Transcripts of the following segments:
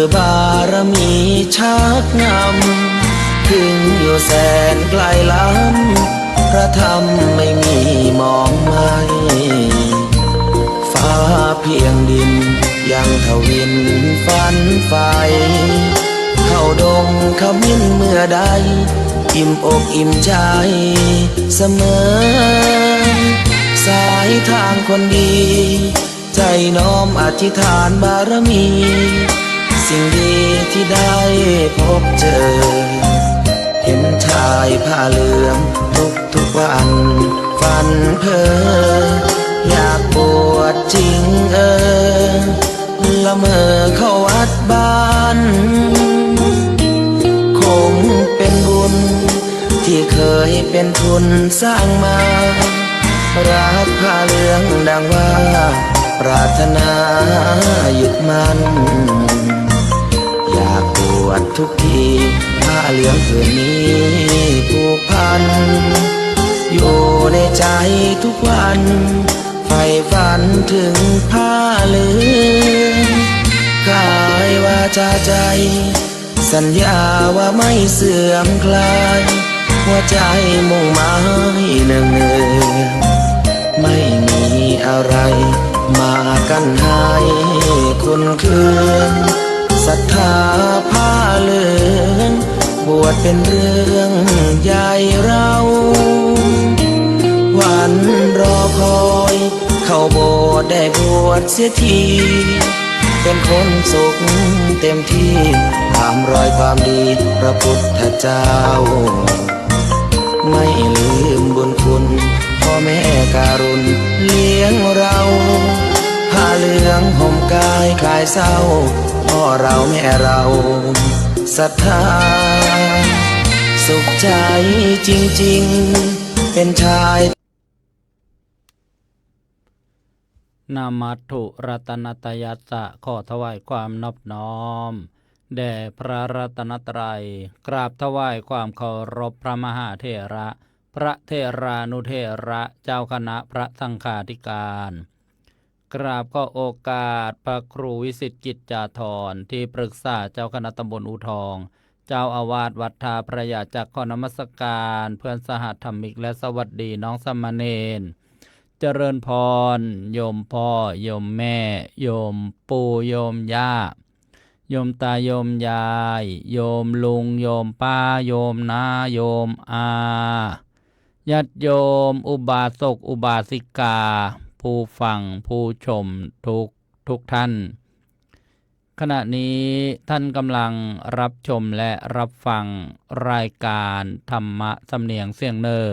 อบารมีชักนำถึงอยู่แสนไกลล้ำพระธรรมไม่มีมองไม่ฟ้าเพียงดินยังทวินฝันไฟเข้าดงขมิ้นเมื่อใดอิ่มอกอิ่มใจเสมอสายทางคนดีใจน้อมอธิษฐานบารมีสิ่งดีที่ได้พบเจอเห็นชายผ้าเหลืองทุกวันฝันเพ้ออยากบวชจริงละเมอเข้าวัดบ้านคงเป็นบุญที่เคยเป็นทุนสร้างมารักผ้าเหลืองดังว่าปรารถนายึดมั่นอยากบวชทุกทีผ้าเหลืองผืนนี้ผูกพันอยู่ในใจทุกวันใฝ่ฝันถึงผ้าเหลืองกายวาจาใจสัญญาว่าไม่เสื่อมคลายหัวใจมุ่งหมายเนืองไม่มีอะไรมากันให้คุณคืนศรัทธาผ้าเหลืองบวชเป็นเรื่องใหญ่เราวันรอคอยเข้าโบสถ์ได้บวชเสียทีเป็นคนสุขเต็มที่ตามรอยความดีพระพุทธเจ้าไม่ลืมบุญคุณพ่อแม่การุณเลี้ยงเราผ้าเหลืองห่มกายคลายเศร้าพ่อเราแม่เราศรัทธาสุขใจจริงๆเป็นชายนามัตถุรัตนตยัสสะขอถวายความนอบน้อมแด่พระรัตนตรัยกราบถวายความเคารพพระมหาเถระพระเถรานุเถระเจ้าคณะพระสังฆาธิการกราบก็โอกาสพระครูวิสิตกิจจาธรที่ปรึกษาเจ้าคณะตำบลอูทองเจ้าอาวาสวัดท่าพระยาจักรขอนมัสการเพื่อนสหธรรมิกและสวัสดีน้องสามเณรเจริญพรโยมพ่อโยมแม่โยมปู่โยมย่าโยมตาโยมยายโยมลุงโยมป้าโยมน้าโยมอาญาติโยมอุบาสกอุบาสิกาผู้ฟังผู้ชมทุกท่านขณะนี้ท่านกำลังรับชมและรับฟังรายการธรรมะสำเนียงเสียงเนอ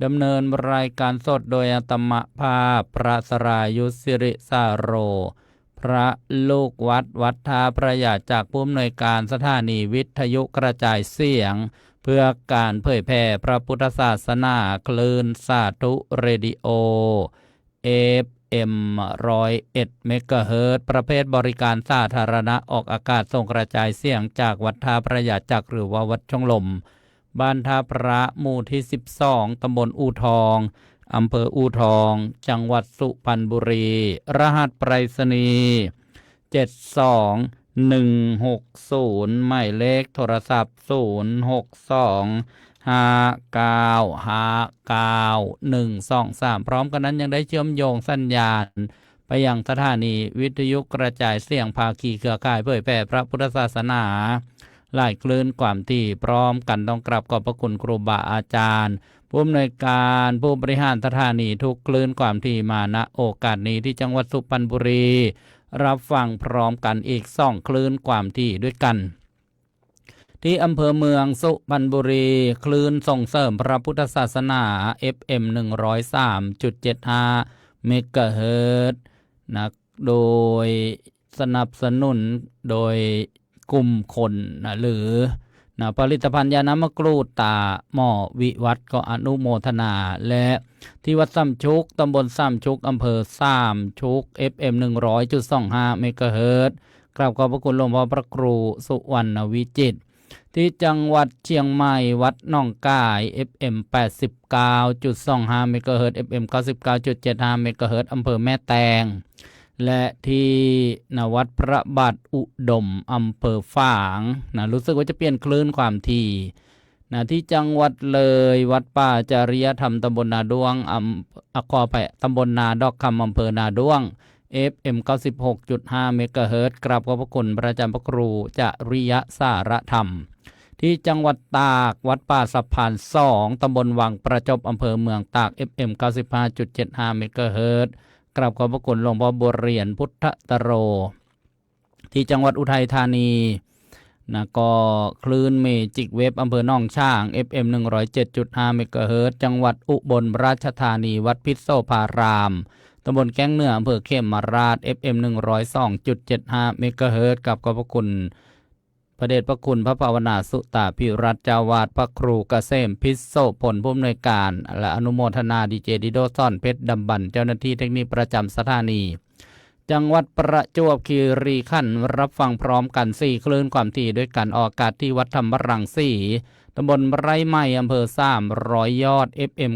ดำเนินรายการสดโดยอาตมาภาพพระสรายุทธสิริสาโรพระลูกวัดท่าพระยาจากผู้อำนวยการสถานีวิทยุกระจายเสียงเพื่อการเผยแผ่พระพุทธศาสนาคลื่นสาธุเรดิโอ FM 101 เมกะเฮิรตซ์ประเภทบริการสาธารณะออกอากาศส่งกระจายเสียงจากวัดท่าพระยาจักรหรือว่าวัดช่องลมบ้านท่าพระหมู่ที่12ตำบลอูทองอำเภออูทองจังหวัดสุพรรณบุรีรหัสไปรษณีย์72160หมายเลขโทรศัพท์0625959123พร้อมกันนั้นยังได้เชื่อมโยงสัญญาณไปยังสถานีวิทยุกระจายเสียงภาคีเครือข่ายเผยแผ่พระพุทธศาสนาหลายคลื่นความที่พร้อมกันต้องกราบขอบพระคุณครูบาอาจารย์ผู้อำนวยการผู้บริหารสถานีทุกคลื่นความที่มาณโอกาสนี้ที่จังหวัดสุพรรณบุรีรับฟังพร้อมกันอีก2คลื่นความที่ด้วยกันที่อำเภอเมืองสุพรรณบุรีคลื่นส่งเสริมพระพุทธศาสนา FM 103.75 เมกะเฮิรตซ์นะโดยสนับสนุนโดยกลุ่มคนนะหรือผลิตภัณฑ์ยาน้ำมะกรูดตาหม้อวิวัฒน์ก็อนุโมทนาและที่วัดซ้ำชุกตำบลซ้ำชุกอำเภอซ้ำชุก FM 100.25 เมกะเฮิรตซ์กราบขอบพระคุณหลวงพ่อพระครูสุวรรณวิจิตรที่จังหวัดเชียงใหม่วัดหนองกาย FM 89.25 เมกะเฮิรตซ์ FM 99.75 เมกะเฮิรตซ์อำเภอแม่แตง และที่วัดพระบาทอุดมอำเภอฝางรู้สึกว่าจะเปลี่ยนคลื่นความถี่ที่จังหวัดเลยวัดป่าจริยธรรมตำบลนาด้วงขอไปตำบลนาดอกคำอำเภอนาด้วง FM 96.5 เมกะเฮิรตซ์กราบขอบพระคุณพระอาจารย์พระครูจริยสารธรรมที่จังหวัดตากวัดป่าสะพาน2ตำบลวังประจบอำเภอเมืองตาก FM 95.75 เมกะเฮิรตซ์กราบขอบพระคุณหลวงพ่อบัวเหรียญพุทธตโรที่จังหวัดอุทัยธานีก็คลื่นเมจิกเว็บอำเภอหนองช่าง FM 107.5 เมกะเฮิรตซ์จังหวัดอุบลราชธานีวัดพิษโสภารามตำบลแก้งเหนืออำเภอเขมราช FM 102.75 เมกะเฮิรตซ์กับขอบพระคุณพระเดชพระคุณพระภาวนาสุตาภิรัตน์เจ้าวาดพระครูเกษมพิษโสผลผู้อำนวยการและอนุโมทนาดีเจดิโดซ่อนเพชรดำบันเจ้าหน้าที่เทคนิคประจำสถานีจังหวัดประจวบคีรีขันธ์รับฟังพร้อมกัน4คลื่นความถี่ด้วยกันออกอากาศที่วัดธรรมรังสีตำบลไร่ไม้อำเภอ300 ยอด FM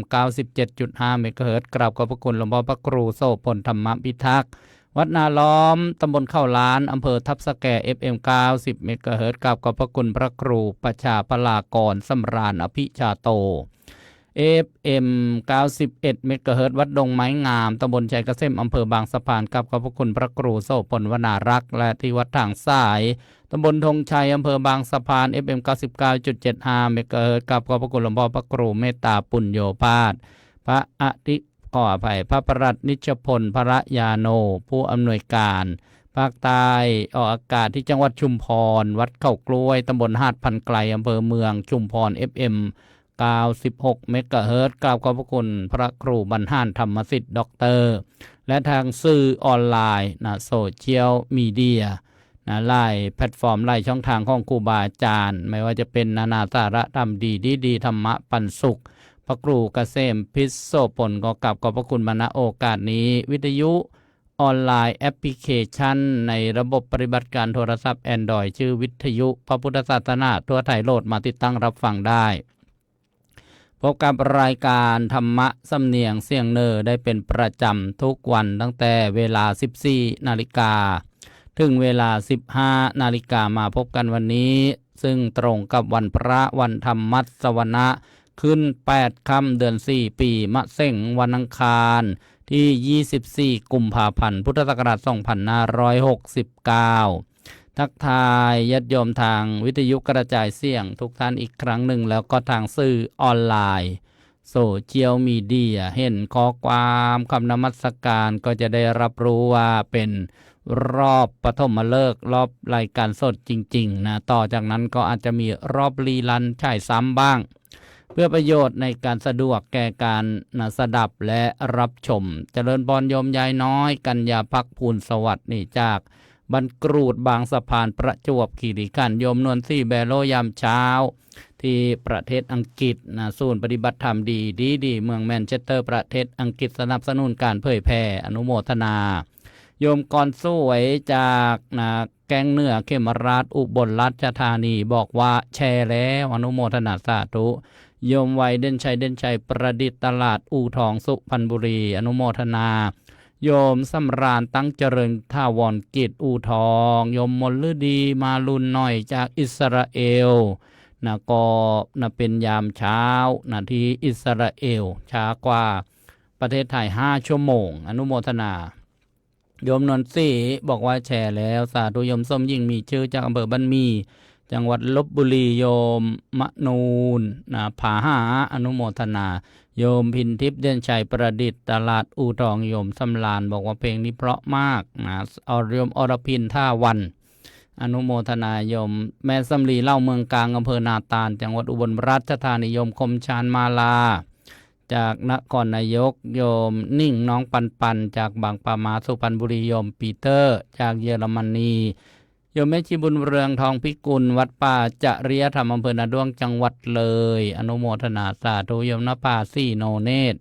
97.5 เมกะเฮิรตซ์กราบขอบพระคุณหลวงพ่อพระครูโสพลธรรมพิทักษ์วัดนาล้อมตำบลเข้าล้านอำเภอทับสแก FM 90 เมกะเฮิรตซ์กราบขอบพระคุณพระครูประชาพลากรสำราญอภิชาโต FM 91 เมกะเฮิรตซ์วัดดงไม้งามตำบลชัยเกษมอำเภอบางสะพานกับขอบพระคุณพระครูโสพลวนารักษ์และที่วัดทางสายตำบลธงชัยอำเภอบางสะพาน FM 99.75 เมกะเฮิรตซ์กับขอบพระคุณหลวงพ่อพระครูเมตตาปุญโญภาสพระขออภัยพระประหลัดนิชพลพระยาโนผู้อำนวยการภาคใต้ออกอากาศที่จังหวัดชุมพรวัดเข้ากล้วยตำบลหาดพันไกลอำเภอเมืองชุมพร FM 96 เมกะเฮิรตซ์กราบขอบพระคุณพระครูบรรหารธรรมสิทธิ์ด็อกเตอร์และทางสื่อออนไลน์โซเชียลมีเดียไลน์แพลตฟอร์มไลน์ช่องทางของครูบาอาจารย์ไม่ว่าจะเป็นนานาสาระธรรมดีธรรมะปันสุขพระครูเกษมพิษโสผลก็กราบขอบพระคุณมาณโอกาสนี้วิทยุออนไลน์แอปพลิเคชันในระบบปฏิบัติการโทรศัพท์ Android ชื่อวิทยุพระพุทธศาสนาทั่วไทยโหลดมาติดตั้งรับฟังได้พบกับรายการธรรมะสำเนียงเสียงเนอได้เป็นประจำทุกวันตั้งแต่เวลา 14 นาฬิกาถึงเวลา 15 นาฬิกามาพบกันวันนี้ซึ่งตรงกับวันพระวันธรรมมัสวนะขึ้น8ค่ำเดือน4ปีมะเส็งวันอังคารที่ 24 กุมภาพันธ์พุทธศักราช 2569 ทักทายญาติโยมทางวิทยุกระจายเสียงทุกท่านอีกครั้งหนึ่งแล้วก็ทางสื่อออนไลน์โซเชียลมีเดียเห็นข้อความคำนมัสการก็จะได้รับรู้ว่าเป็นรอบปฐมฤกษ์รอบรายการสดจริงๆต่อจากนั้นก็อาจจะมีรอบรีลันฉายซ้ำบ้างเพื่อประโยชน์ในการสะดวกแก่การสดับและรับชมเจริญพรโยมยายน้อยกัญญาภักภูลสวัสดิ์นี่จากบรรกรูดบางสะพานประจวบคีรีขันธ์โยมนวลซี่แบโลยามเช้าที่ประเทศอังกฤษศูนย์ปฏิบัติธรรมดีเมืองแมนเชสเตอร์ประเทศอังกฤษสนับสนุนการเผยแพร่อนุโมทนาโยมกรสวยจากแกงเหนือเขมราชอุบลราชธานีบอกว่าแชร์แล้วอนุโมทนาสาธุโยมไวเด่นชัยประดิษฐ์ตลาดอู่ทองสุพรรณบุรีอนุโมทนาโยมสำราญตั้งเจริญท่าวรกิจอู่ทองโยมมลฤดีมาลุนหน่อยจากอิสราเอลก็เป็นยามเช้าที่อิสราเอลช้ากว่าประเทศไทย5 ชั่วโมงอนุโมทนาโยมนนทรีบอกว่าแชร์แล้วสาธุโยมส้มยิ่งมีชื่อจากอำเภอบ้านมีจังหวัดลพบุรีโยมมะนูนผาหาอนุโมทนาโยมพินทิพย์เด่นชัยประดิษฐ์ตลาดอู่ทองโยมสำรานบอกว่าเพลงนี้เพราะมากโยมอรพินท่าวันอนุโมทนาโยมแม่สำลีเล่าเมืองกลางอำเภอนาตาลจังหวัดอุบลราชธานีโยมคมชานมาลาจากนครนายกโยมนิ่งน้องปันจากบางปามาสุพรรณบุรีโยมปีเตอร์จากเยอรมนีโยมแม่ชีบุญเรืองทองพิกุลวัดป่าจริยธรรมอำเภอนาด้วงจังหวัดเลยอนุโมทนาสาธุโยมนภาซี่โนเนต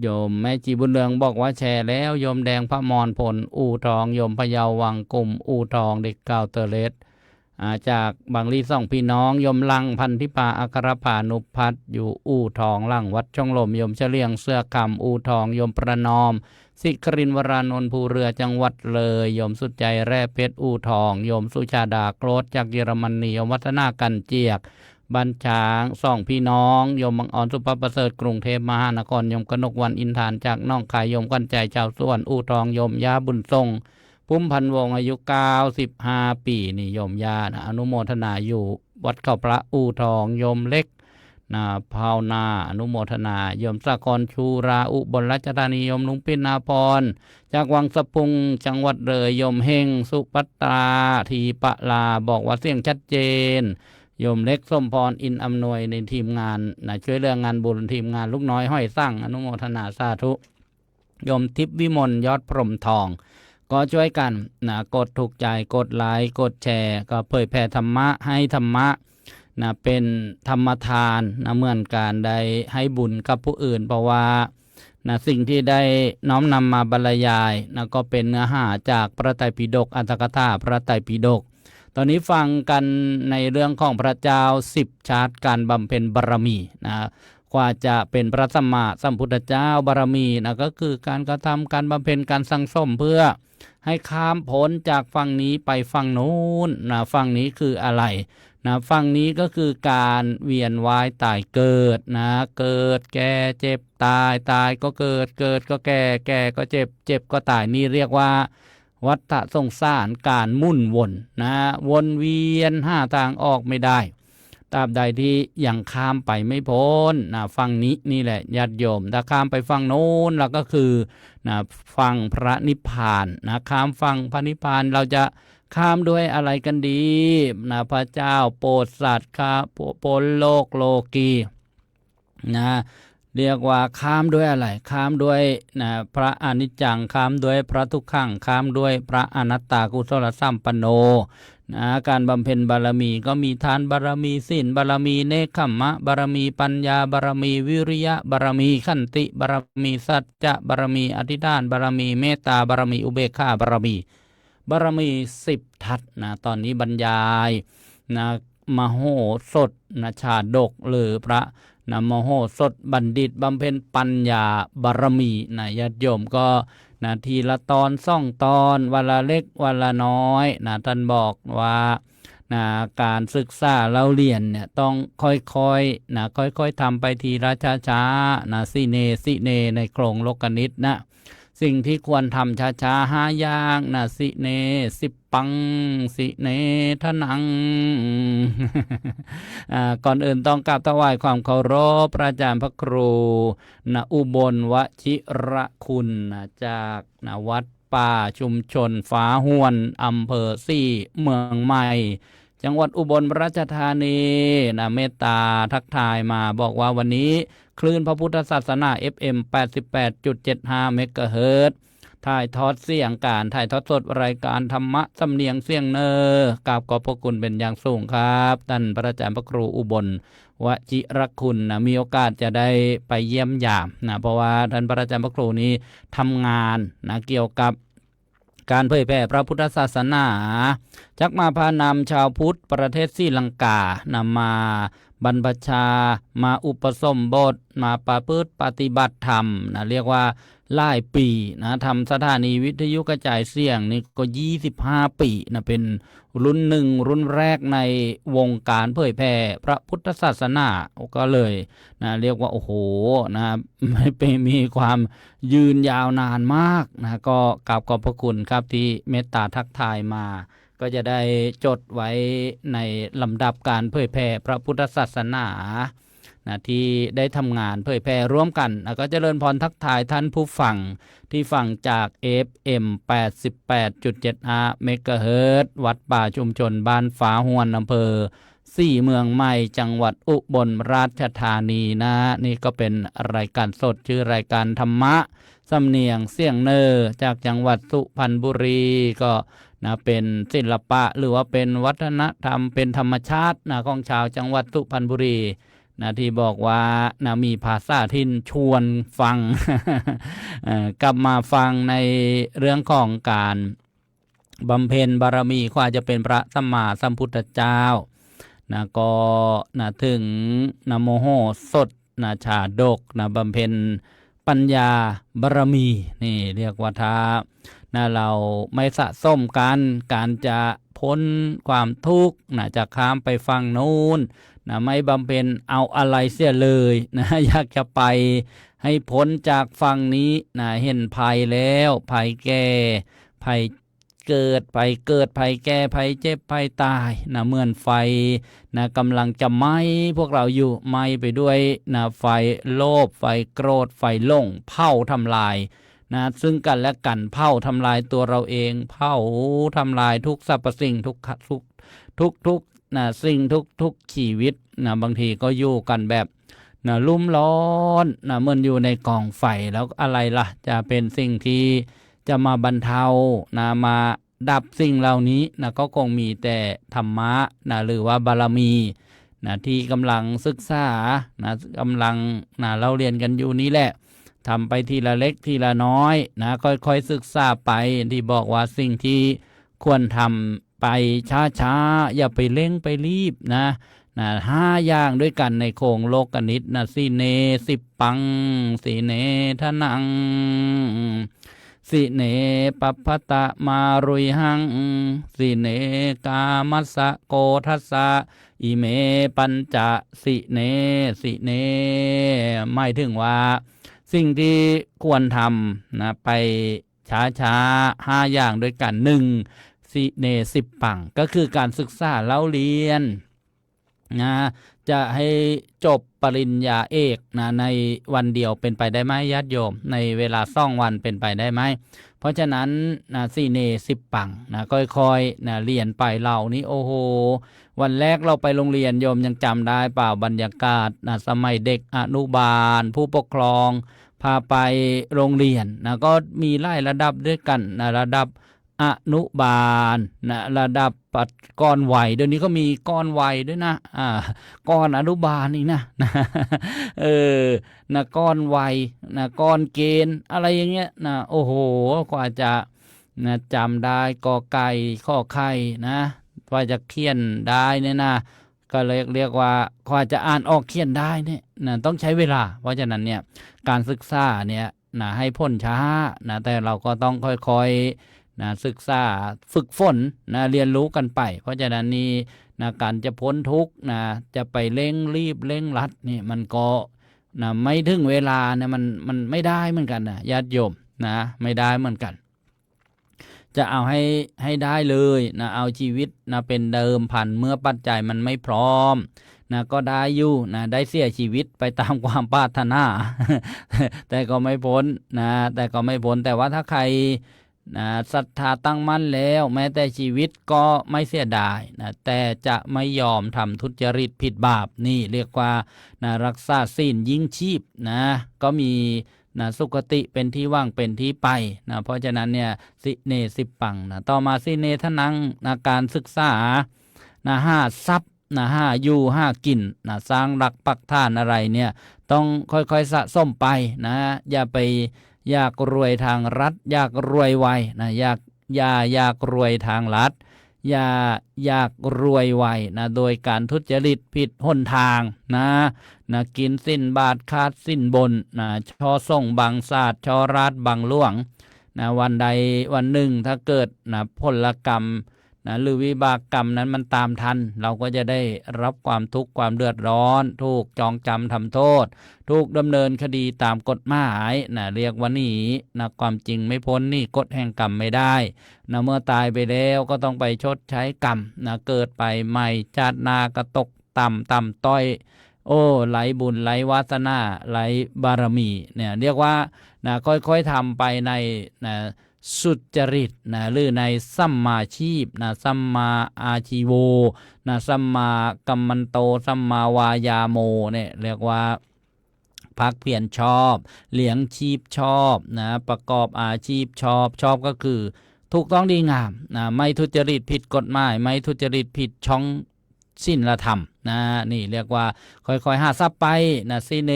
โยมแม่ชีบุญเรืองบอกว่าแชร์แล้วโยมแดงพระมรผลอู่ทองโยมพะเยาวังกลุ่มอู่ทองเด็กเก่าเตเลส จากบางลีสองพี่น้องยมลังพันธิปาอัครภานุพัฒน์อยู่อู่ทองหลังวัดช่องลมยมเฉลียงเสื้อคำอู่ทองยมประนอมสิครินทร์วรานนท์ภูเรือจังหวัดเลยยมสุดใจแร่เพชรอู่ทองยมสุชาดาโกรธจากเยอรมนียมวัฒนากันเจียกบัญช้างสองพี่น้องยมบังออนสุภประเสริฐกรุงเทพมหานครยมกนกวันอินทานจากน้องคายยมกันใจชาวสวนอู่ทองยมยาบุญทรงพุ่มพันวงอายุ95 ปีนิยมญาอนุโมทนาอยู่วัดเขาพระอู่ทองยมเล็กภาวนาอนุโมทนายมสากรชูราอุบลราชธานียมลุงปินนาพรจากวังสะพุงจังหวัดเลยยมเฮงสุปัตตราทีปะลาบอกว่าเสียงชัดเจนยมเล็กสมพรอินอำนวยในทีมงานช่วยเรื่องงานบุญทีมงานลูกน้อยห้อยสั่งอนุโมทนาสาธุยมทิพย์วิมลยอดพรหมทองก็ช่วยกันกดถูกใจกดไลค์กดแชร์ก็เผยแผ่ธรรมะให้ธรรมะเป็นธรรมทานเหมือนการได้ให้บุญกับผู้อื่นเพราะว่าสิ่งที่ได้น้อมนำมาบรรยายก็เป็นเนื้อหาจากพระไตรปิฎกอัตถกถาพระไตรปิฎกตอนนี้ฟังกันในเรื่องของพระเจ้า10ชาติการบำเพ็ญบารมีกว่าจะเป็นพระสัมมาสัมพุทธเจ้าบารมีก็คือการกระทำการบำเพ็ญการสั่งสมเพื่อให้ข้ามพ้นจากฝั่งนี้ไปฝั่งโน้นฝั่งนี้คืออะไรฝั่งนี้ก็คือการเวียนว่ายตายเกิดเกิดแก่เจ็บตายตายก็เกิดเกิดก็แก่แก่ก็เจ็บเจ็บก็ตายนี่เรียกว่าวัฏสงสารการมุ่นวนวนเวียนหาทางออกไม่ได้ตราบใดที่ยังข้ามไปไม่พ้นฝั่งนี้นี่แหละญาติโยมถ้าข้ามไปฝั่งโน้นเราก็คือฝั่งพระนิพพานข้ามฝั่งพระนิพพานเราจะข้ามด้วยอะไรกันดีพระเจ้าโปรดสัตว์พ้นโลกโลกีเรียกว่าข้ามด้วยอะไรข้ามด้วยพระอนิจจังข้ามด้วยพระทุกขังข้ามด้วยพระอนัตตากุศลสัมปันโนการบำเพ็ญบารมีก็มีทานบารมีศีลบารมีเนคขมะบารมีปัญญาบารมีวิริยะบารมีขันติบารมีสัจจะบารมีอธิษฐานบารมีเมตตาบารมีอุเบกขาบารมี10ทัศตอนนี้บรรยายมโหสถชาดกหรือพระมโหสถบัณฑิตบำเพ็ญปัญญาบารมีญาติโยมก็ทีละตอน2 ตอนวันละเล็กวันละน้อยท่านบอกว่าการศึกษาเราเรียนเนี่ยต้องค่อยๆค่อยๆทำไปทีละช้าๆสิเนในโครงโลกนิตสิ่งที่ควรทำช้าๆ5 อย่างสิเน10ปังสิเนทนัง ก่อนอื่นต้องกราบถวายความเคารพพระอาจารย์พระครูอุบลวชิระคุณจากวัดป่าชุมชนฟ้าห้วนอำเภอสี่เมืองใหม่จังหวัดอุบลราชธานีเมตตาทักทายมาบอกว่าวันนี้คลื่นพระพุทธศาสนา FM 88.75 เมกะเฮิรตซ์ถ่ายทอดเสียงถ่ายทอดสดรายการธรรมะสำเนียงเสียงเนอกราบขอบพระคุณเป็นอย่างสูงครับท่านพระอาจารย์พระครูอุบลวชิรคุณมีโอกาสจะได้ไปเยี่ยมยามเพราะว่าท่านพระอาจารย์พระครูนี้ทำงานเกี่ยวกับการเผยแผ่พระพุทธศาสนาจักมาพานำชาวพุทธประเทศศรีลังกานำมาบรรพชามาอุปสมบทมาประพฤติปฏิบัติธรรมเรียกว่าหลายปีทำสถานีวิทยุกระจายเสียงนี่ก็25 ปีเป็นรุ่นหนึ่งรุ่นแรกในวงการเผยแผ่พระพุทธศาสนาก็เลยเรียกว่าโอ้โหไม่เป็นมีความยืนยาวนานมากก็กราบขอบพระคุณครับที่เมตตาทักทายมาก็จะได้จดไว้ในลำดับการเผยแผ่พระพุทธศาสนาที่ได้ทำงานเผยแผ่ร่วมกันก็เจริญพรทักทายท่านผู้ฟังที่ฟังจาก FM 88.75 เมกะเฮิรตซ์วัดป่าชุมชนบ้านฟ้าห้วนอำเภอสี่เมืองใหม่จังหวัดอุบลราชธานีนี่ก็เป็นรายการสดชื่อรายการธรรมะสำเนียงเสียงเนอจากจังหวัดสุพรรณบุรีก็เป็นศิลปะหรือว่าเป็นวัฒนธรรมเป็นธรรมชาติของชาวจังหวัดสุพรรณบุรีที่บอกว่ามีภาษาถิ่นชวนฟัง กลับมาฟังในเรื่องของการ บำเพ็ญบารมีกว่าจะเป็นพระสัมมาสัมพุทธเจ้านะก็นะถึงนะโมโหสดนะชาดกนะบำเพ็ญปัญญาบารมีนี่เรียกว่าถ้านะเราไม่สะสมการจะพ้นความทุกข์นะจะข้ามไปฝั่งนู้นนะไม่บำเพ็ญเอาอะไรเสียเลยนะอยากจะไปให้พ้นจากฝั่งนี้นะเห็นภัยแล้วภัยแก่ภัยเกิดภัยแก่ภัยเจ็บภัยตายนะเหมือนไฟนะกำลังจะไหม้พวกเราอยู่ไหม้ไปด้วยนะไฟโลภไฟโกรธไฟหลงเผาทำลายนะซึ่งกันและกันเผาทำลายตัวเราเองเผาทำลายทุกสรรพสิ่งทุกนะสิ่งทุกชีวิตนะบางทีก็อยู่กันแบบนะลุ่มร้อนนะเหมือนอยู่ในกองไฟแล้วอะไรล่ะจะเป็นสิ่งที่จะมาบรรเทานะมาดับสิ่งเหล่านี้นะก็คงมีแต่ธรรมะนะหรือว่าบารมีนะที่กำลังศึกษานะกำลังนะเราเรียนกันอยู่นี้แหละทำไปทีละเล็กทีละน้อยนะค่อยๆศึกษาไปที่บอกว่าสิ่งที่ควรทำไปช้าๆอย่าไปเร่งไปรีบนะ5 อย่างด้วยกันในโครงโลกนิตนะสีเนสิปังสีเนทนังสิเนปัปพตะมารุยหังสิเนกามัสสะโกทัสสะอิเมปัญจสิเนหมายถึงว่าสิ่งที่ควรทำนะไปช้า5 อย่างด้วยกัน1สิเนสิปังก็คือการศึกษาเล่าเรียนนะจะให้จบปริญญาเอกนะในวันเดียวเป็นไปได้ไหมญาติโยมในเวลา2 วันเป็นไปได้ไหมเพราะฉะนั้นนะสีเนสิบปังนะค่อยๆนะเรียนไปเรานี้โอ้โหวันแรกเราไปโรงเรียนโยมยังจำได้เปล่าบรรยากาศนะสมัยเด็กอนุบาลผู้ปกครองพาไปโรงเรียนนะก็มีหลายระดับด้วยกันนะระดับอนุบาลนะระดับก้อนวัยเดี๋ยวนี้ก็มีก้อนวัยด้วยนะก้อนอนุบาลนี่นะนะก้อนวัยนะก้อนเกณฑ์อะไรอย่างเงี้ยนะโอ้โหกว่าจะนะจำได้กอไก่ข้อไข่นะกว่าจะเขียนได้เนี่ยนะก็เลยเรียกว่ากว่าจะอ่านออกเขียนได้เนี่ยนะต้องใช้เวลาเพราะฉะนั้นเนี่ยการศึกษาเนี่ยนะให้พ้นช้านะแต่เราก็ต้องค่อยๆนะศึกษาฝึกฝนนะเรียนรู้กันไปเพราะฉะนั้นนี่นะการจะพ้นทุกข์นะจะไปเร่งรีบเร่งรัดนี่มันก็นะไม่ถึงเวลาเนี่ยมันไม่ได้เหมือนกันนะญาติโยมนะไม่ได้เหมือนกันจะเอาให้ได้เลยนะเอาชีวิตนะเป็นเดิมพันเมื่อปัจจัยมันไม่พร้อมนะก็ได้อยู่นะได้เสียชีวิตไปตามความปรารถนา แต่ก็ไม่พ้นนะแต่ว่าถ้าใครนะศรัทธาตั้งมั่นแล้วแม้แต่ชีวิตก็ไม่เสียดายนะแต่จะไม่ยอมทำทุจริตผิดบาปนี่เรียกว่านะรักษาศีลยิ่งชีพนะก็มีนะสุคติเป็นที่ว่างเป็นที่ไปนะเพราะฉะนั้นเนี่ยสิเนสิปังนะต่อมาสิเนทนังนะการศึกษานะ5 ทรัพย์นะ5อยู่5กินนะสร้างหลักปักฐานอะไรเนี่ยต้องค่อยๆสะสมไปนะอย่าไปอยากรวยทางรัฐอยากรวยไวนะอยากรวยทางรัฐอยากรวยไวนะโดยการทุจริตผิดหนทางนะกินสิ้นบาทคาดสิ้นบนนะช่อส่งบังศาสตร์ช่อราดบังหลวงนะวันใดวันหนึ่งถ้าเกิดนะผลกรรมนะหรือวิบากกรรมนั้นมันตามทันเราก็จะได้รับความทุกข์ความเดือดร้อนถูกจองจำทำโทษถูกดำเนินคดีตามกฎหมายนะเรียกว่าหนีนะความจริงไม่พ้นนี่กฎแห่งกรรมไม่ได้นะเมื่อตายไปแล้วก็ต้องไปชดใช้กรรมนะเกิดไปใหม่ชาติหน้าก็ตกต่ำต้อยโอ้ไหลบุญไหลวาสนาไหลบารมีเนี่ยเรียกว่านะค่อยๆทำไปในนะสุจริตนะหรือในสัมมาชีพนะสัมมาอาชีโวนะสัมมากัมมันโตสัมมาวายาโมเนี่ยเรียกว่าพักเพียรชอบเลี้ยงชีพชอบนะประกอบอาชีพชอบก็คือถูกต้องดีงามนะไม่ทุจริตผิดกฎหมายไม่ทุจริตผิดช่องศีลธรรมนะนี่เรียกว่าค่อยๆหาทรัพย์ไปนะสิเน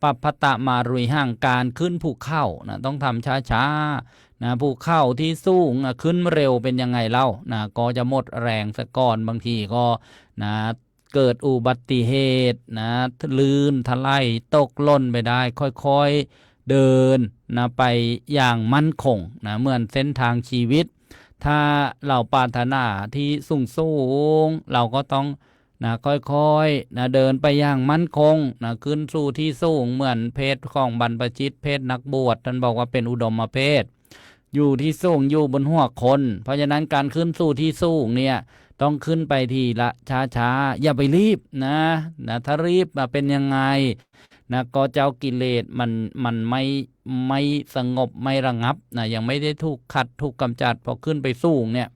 ปัปพตะมารุยห่างการขึ้นภูเขานะต้องทำช้า นะภูเขาที่สูงขึ้นเร็วเป็นยังไงเล่านะก็จะหมดแรงซะก่อนบางทีก็นะเกิดอุบัติเหตุนะลื่นถลายตกหล่นไปได้ค่อยๆเดินนะไปอย่างมั่นคงนะเหมือนเส้นทางชีวิตถ้าเราปรารถนาที่สูงเราก็ต้องนะค่อยๆนะเดินไปอย่างมั่นคงนะขึ้นสู่ที่สูงเหมือนเพศของบรรพชิตเพศนักบวชท่านบอกว่าเป็นอุดมเพศอยู่ที่สูงอยู่บนหัวคนเพราะฉะนั้นการขึ้นสู่ที่สูงเนี่ยต้องขึ้นไปทีละช้าๆอย่าไปรีบนะถ้ารีบเป็นยังไงนะก็เจ้ากิเลสมันไม่สงบไม่ระงับนะยังไม่ได้ถูกขัดถูกกำจัดพอขึ้นไปสูงเนี่ย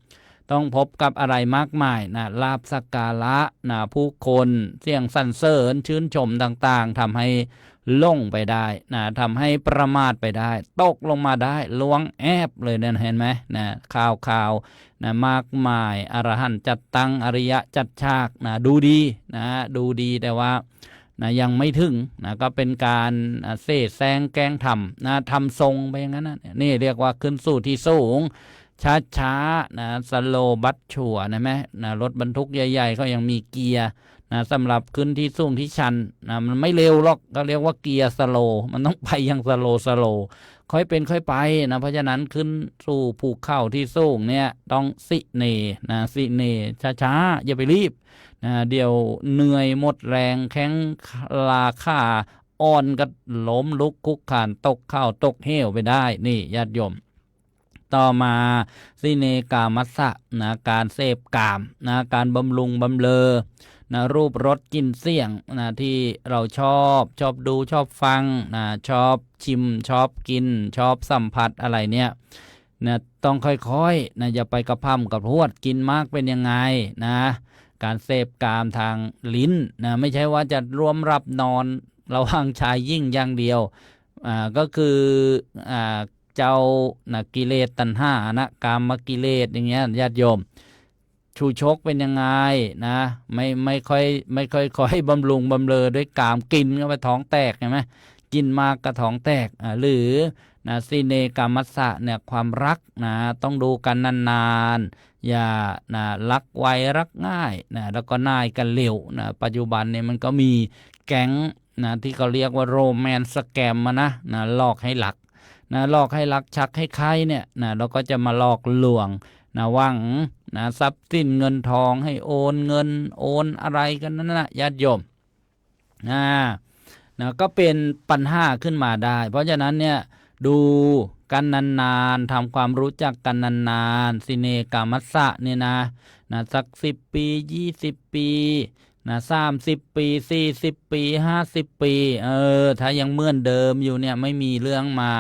ต้องพบกับอะไรมากมายนะลาภสักการะนะผู้คนเสียงสรรเสริญชื่นชมต่างๆทำให้ล่งไปได้นะทำให้ประมาทไปได้ตกลงมาได้ล้วงแอบเลยเนี่ยเห็นไหมนะข่าวนะมากมายอรหันต์จัดตั้งอริยะจัดฉากนะดูดีดูดีแต่ว่านะยังไม่ถึงนะก็เป็นการเสแสร้งแกล้งทำนะทำทรงไปอย่างนั้นนะนี่เรียกว่าขึ้นสู่ที่สูงช้านะสโลบัสชัวนะไหมนะรถบรรทุกใหญ่ๆก็ยังมีเกียร์นะสำหรับขึ้นที่สูงที่ชันนะมันไม่เร็วหรอกก็เรียกว่าเกียร์สโลมันต้องไปอย่างสโลค่อยเป็นค่อยไปนะเพราะฉะนั้นขึ้นสู่ภูเขาที่สูงเนี่ยต้องสิเนนะสิเนช้าๆอย่าไปรีบนะเดี๋ยวเหนื่อยหมดแรงแข้งลาค่าอ่อนก็ล้มลุกคุกคานตกข้าวตกเหวไปได้นี่ญาติโยมต่อมาสิเนกามัสสะนะการเสพกามนะการบำรุงบำเรอนะรูปรสกลิ่นเสียงนะที่เราชอบดูชอบฟังนะชอบชิมชอบกินชอบสัมผัสอะไรเนี่ยนะต้องค่อยๆนะอย่าไปกระพ่ำกระพรวดกินมากเป็นยังไงนะการเสพกามทางลิ้นนะไม่ใช่ว่าจะร่วมรับนอนระหว่างชายยิ่งอย่างเดียวก็คือเจ้านะกิเลสตัณหานะกามกิเลสอย่างเงี้ยญาติโยมชูชกเป็นยังไงนะไม่ค่อยบำรุงบำเรอด้วยกามกินก็ไปท้องแตกใช่ไหมกินมากก็ท้องแตกหรือนะสิเนกามัสสะเนี่ยความรักนะต้องดูกันนานๆอย่านะรักไวรักง่ายนะแล้วก็น่ายกันเร็วนะปัจจุบันเนี่ยมันก็มีแก๊งนะที่เขาเรียกว่าโรแมนต์สแกมนะหลอกให้หลักนะหลอกให้รักชักให้ใครเนี่ยนะเราก็จะมาหลอกลวงนะหวังนะทรัพย์สินเงินทองให้โอนเงินโอนอะไรกันนั่นนะญาติโยมนะก็เป็นปัญหาขึ้นมาได้เพราะฉะนั้นเนี่ยดูกันนานๆทำความรู้จักกันนานๆสิเนกามัสสะเนี่ยนะสัก10 ปี20 ปีนะ30 ปี40 ปี50 ปีถ้ายังเหมือนเดิมอยู่เนี่ยไม่มีเรื่องมา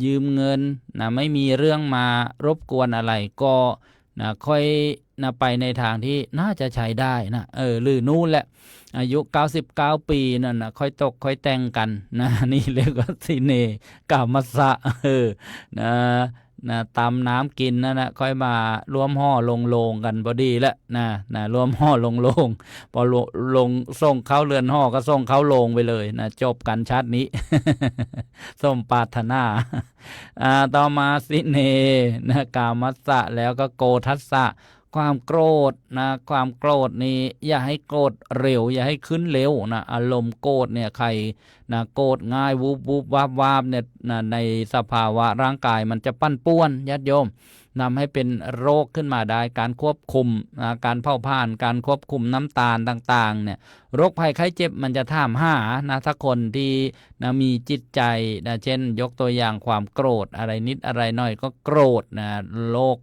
ยืมเงินนะไม่มีเรื่องมารบกวนอะไรก็นะค่อยนะไปในทางที่น่าจะใช้ได้นะหรือนู่นแหละอายุ99 ปีนั่นนะค่อยตกค่อยแต่งกันนะนี่เรียกว่าสิเนกามัสสะนะตำน้ำกินนั่นนะค่อยมารวมห่อลงโลงกันพอดีแล้วนะรวมห่อลงโลงพอลงส่งเข้าเรือนห่อก็ส่งเข้าโลงไปเลยนะจบกันชาตินี้ ส้มปรารถนาต่อมาสิเนนะกามัสสะแล้วก็โกทัสสะความโกรธนะความโกรธนี่อย่าให้โกรธเร็วอย่าให้ขึ้นเร็วนะอารมณ์โกรธเนี่ยใครนะโกรธง่ายวูบวาบเนี่ยนะในสภาวะร่างกายมันจะปั้นป่วนญาติโยมนำให้เป็นโรคขึ้นมาได้การควบคุมการเผาผลาญการควบคุมน้ำตาลต่างๆเนี่ยโรคภัยไข้เจ็บมันจะถามหานะถ้าคนที่นะมีจิตใจนะเช่นยกตัวอย่างความโกรธอะไรนิดอะไรหน่อยก็โกรธนะโรค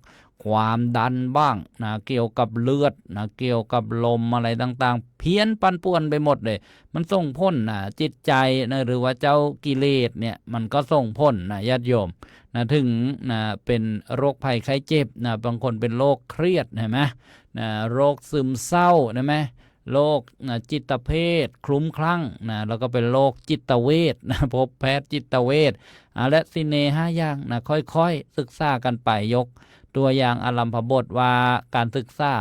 ความดันบ้างนะเกี่ยวกับเลือดนะเกี่ยวกับลมอะไรต่างๆเพี้ยนปั่นป่วนไปหมดเลยมันส่งผลนะจิตใจนะหรือว่าเจ้ากิเลสเนี่ยมันก็ส่งผลนะญาติโยมนะถึงนะเป็นโรคภัยไข้เจ็บนะบางคนเป็นโรคเครียดเห็นไหมนะโรคซึมเศร้าเห็นไหมโรคนะจิตเภทคลุ้มคลั่งนะแล้วก็เป็นโรคจิตเวชนะพบแพทย์จิตเวชและสิเน5 อย่างนะค่อยๆศึกษากันไปยกตัวอย่างอารัมภบทว่าการศึกษา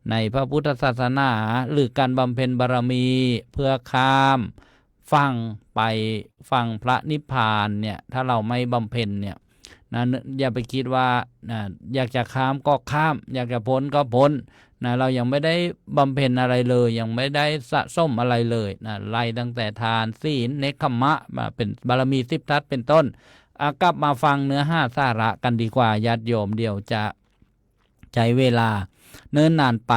ในพระพุทธศาสนาหรือการบำเพ็ญบารมีเพื่อข้ามฝั่งไปฝั่งพระนิพพานเนี่ยถ้าเราไม่บำเพ็ญเนี่ย นะอย่าไปคิดว่านะอยากจะข้ามก็ข้ามอยากจะพ้นก็พ้นนะเรายังไม่ได้บำเพ็ญอะไรเลยยังไม่ได้สะสมอะไรเลยนะไล่ตั้งแต่ทานศีลเนกขัมมะมาเป็นบารมี10 ทัศเป็นต้นกลับมาฟังเนื้อหาสาระกันดีกว่าญาติโยมเดี๋ยวจะใช้เวลาเนิ่นนานไป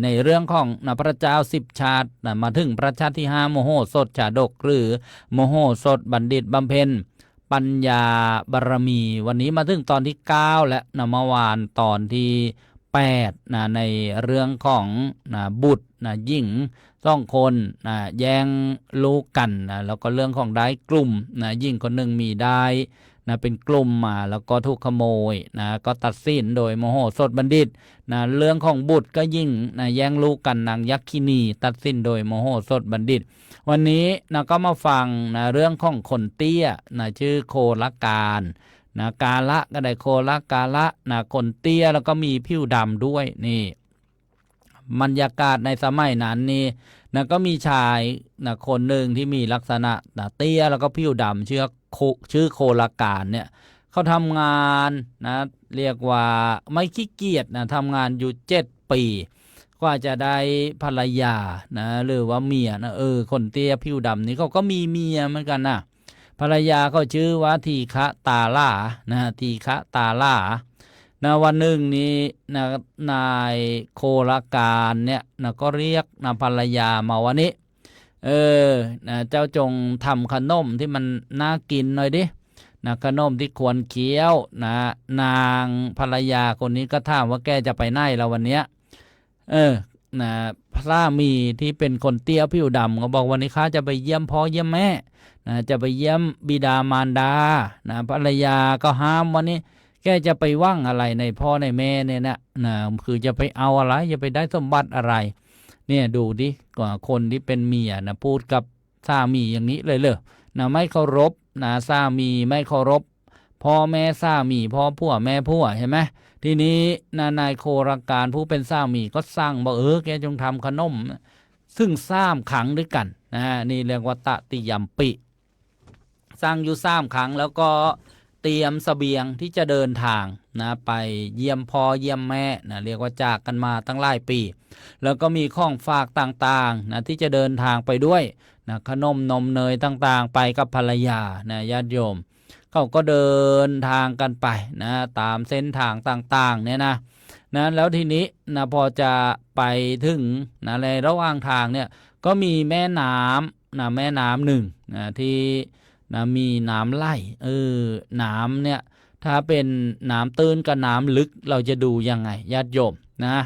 ในเรื่องของนะพระเจ้า10 ชาตินะมาถึงพระชาติที่5โมโหสถชาดกหรือโมโหสถบัณฑิตบำเพ็ญปัญญาบารมีวันนี้มาถึงตอนที่9และนะเมื่อวานตอนที่8นะในเรื่องของนะบุตรนะหญิง2 คนนะแย่งลูกกันนะแล้วก็เรื่องของได้กลุ่มนะหญิงคนหนึ่งมีได้นะเป็นกลุ่มมาแล้วก็ถูกขโมยนะก็ตัดสินโดยโมโหสถบัณฑิตนะเรื่องของบุตรก็ยิ่งนะแย่งลูกกันนางยักษินีตัดสินโดยโมโหสถบัณฑิตวันนี้นะก็มาฟังนะเรื่องของคนเตี้ยนะชื่อโคละการนะกาละก็ได้โคละกาละนะคนเตี้ยแล้วก็มีผิวดำด้วยนี่บรรยากาศในสมัยนั้นนี่นะก็มีชายนะคนหนึ่งที่มีลักษณะนะเตี้ยแล้วก็ผิวดำชื่อโคละการเนี่ยเขาทำงานนะเรียกว่าไม่ขี้เกียจนะทำงานอยู่7 ปีกว่าจะได้ภรรยานะหรือว่าเมียนะคนเตี้ยผิวดำนี่เขาก็มีเมียเหมือนกันนะภรรยาเขาชื่อว่าทีฆะตาล่านะทีฆะตาล่านะวันหนึ่งนี้นะนายโคละการเนี่ยนะก็เรียกนะภรรยามาวันนี้นะเจ้าจงทำขนมที่มันน่ากินหน่อยดินะขนมที่ควรเคี้ยวนะนางภรรยาคนนี้ก็ถามว่าแกจะไปไหนแล้ววันเนี้ยนะสามีที่เป็นคนเตี้ยผิวดำก็บอกวันนี้ข้าจะไปเยี่ยมพ่อเยี่ยมแม่นะจะไปเยี่ยมบิดามารดานะภรรยาก็ห้ามวันนี้แกจะไปว่างอะไรในพ่อในแม่เนี่ยนะคือจะไปเอาอะไรจะไปได้สมบัติอะไรเนี่ยดูดิกว่าคนที่เป็นเมียนะพูดกับสามีอย่างนี้เลยนะไม่เคารพนะสามีไม่เคารพพ่อแม่สามีพ่อผัวแม่ผัวใช่ไหมทีนี้นายโคราการผู้เป็นสามีก็สร้างบอกแกจงทำขนมซึ่ง3 ครั้งด้วยกันนะนี่เรียกว่าตติยัมปิสร้างอยู่3 ครั้งแล้วก็เตรียมเสบียงที่จะเดินทางนะไปเยี่ยมพ่อเยี่ยมแม่นะเรียกว่าจากกันมาตั้งหลายปีแล้วก็มีของฝากต่างๆนะที่จะเดินทางไปด้วยนะขนมนมเนยต่างๆไปกับภรรยานะญาติโยมเขาก็เดินทางกันไปนะตามเส้นทางต่างๆเนี่ยนะแล้วทีนี้นะพอจะไปถึงนะในระหว่างทางเนี่ยก็มีแม่น้ำนะแม่น้ำหนึ่งนะที่นะมีน้ำไหลน้ำเนี่ยถ้าเป็นน้ำตื้นกับน้ำลึกเราจะดูยังไงญาติโยมนะ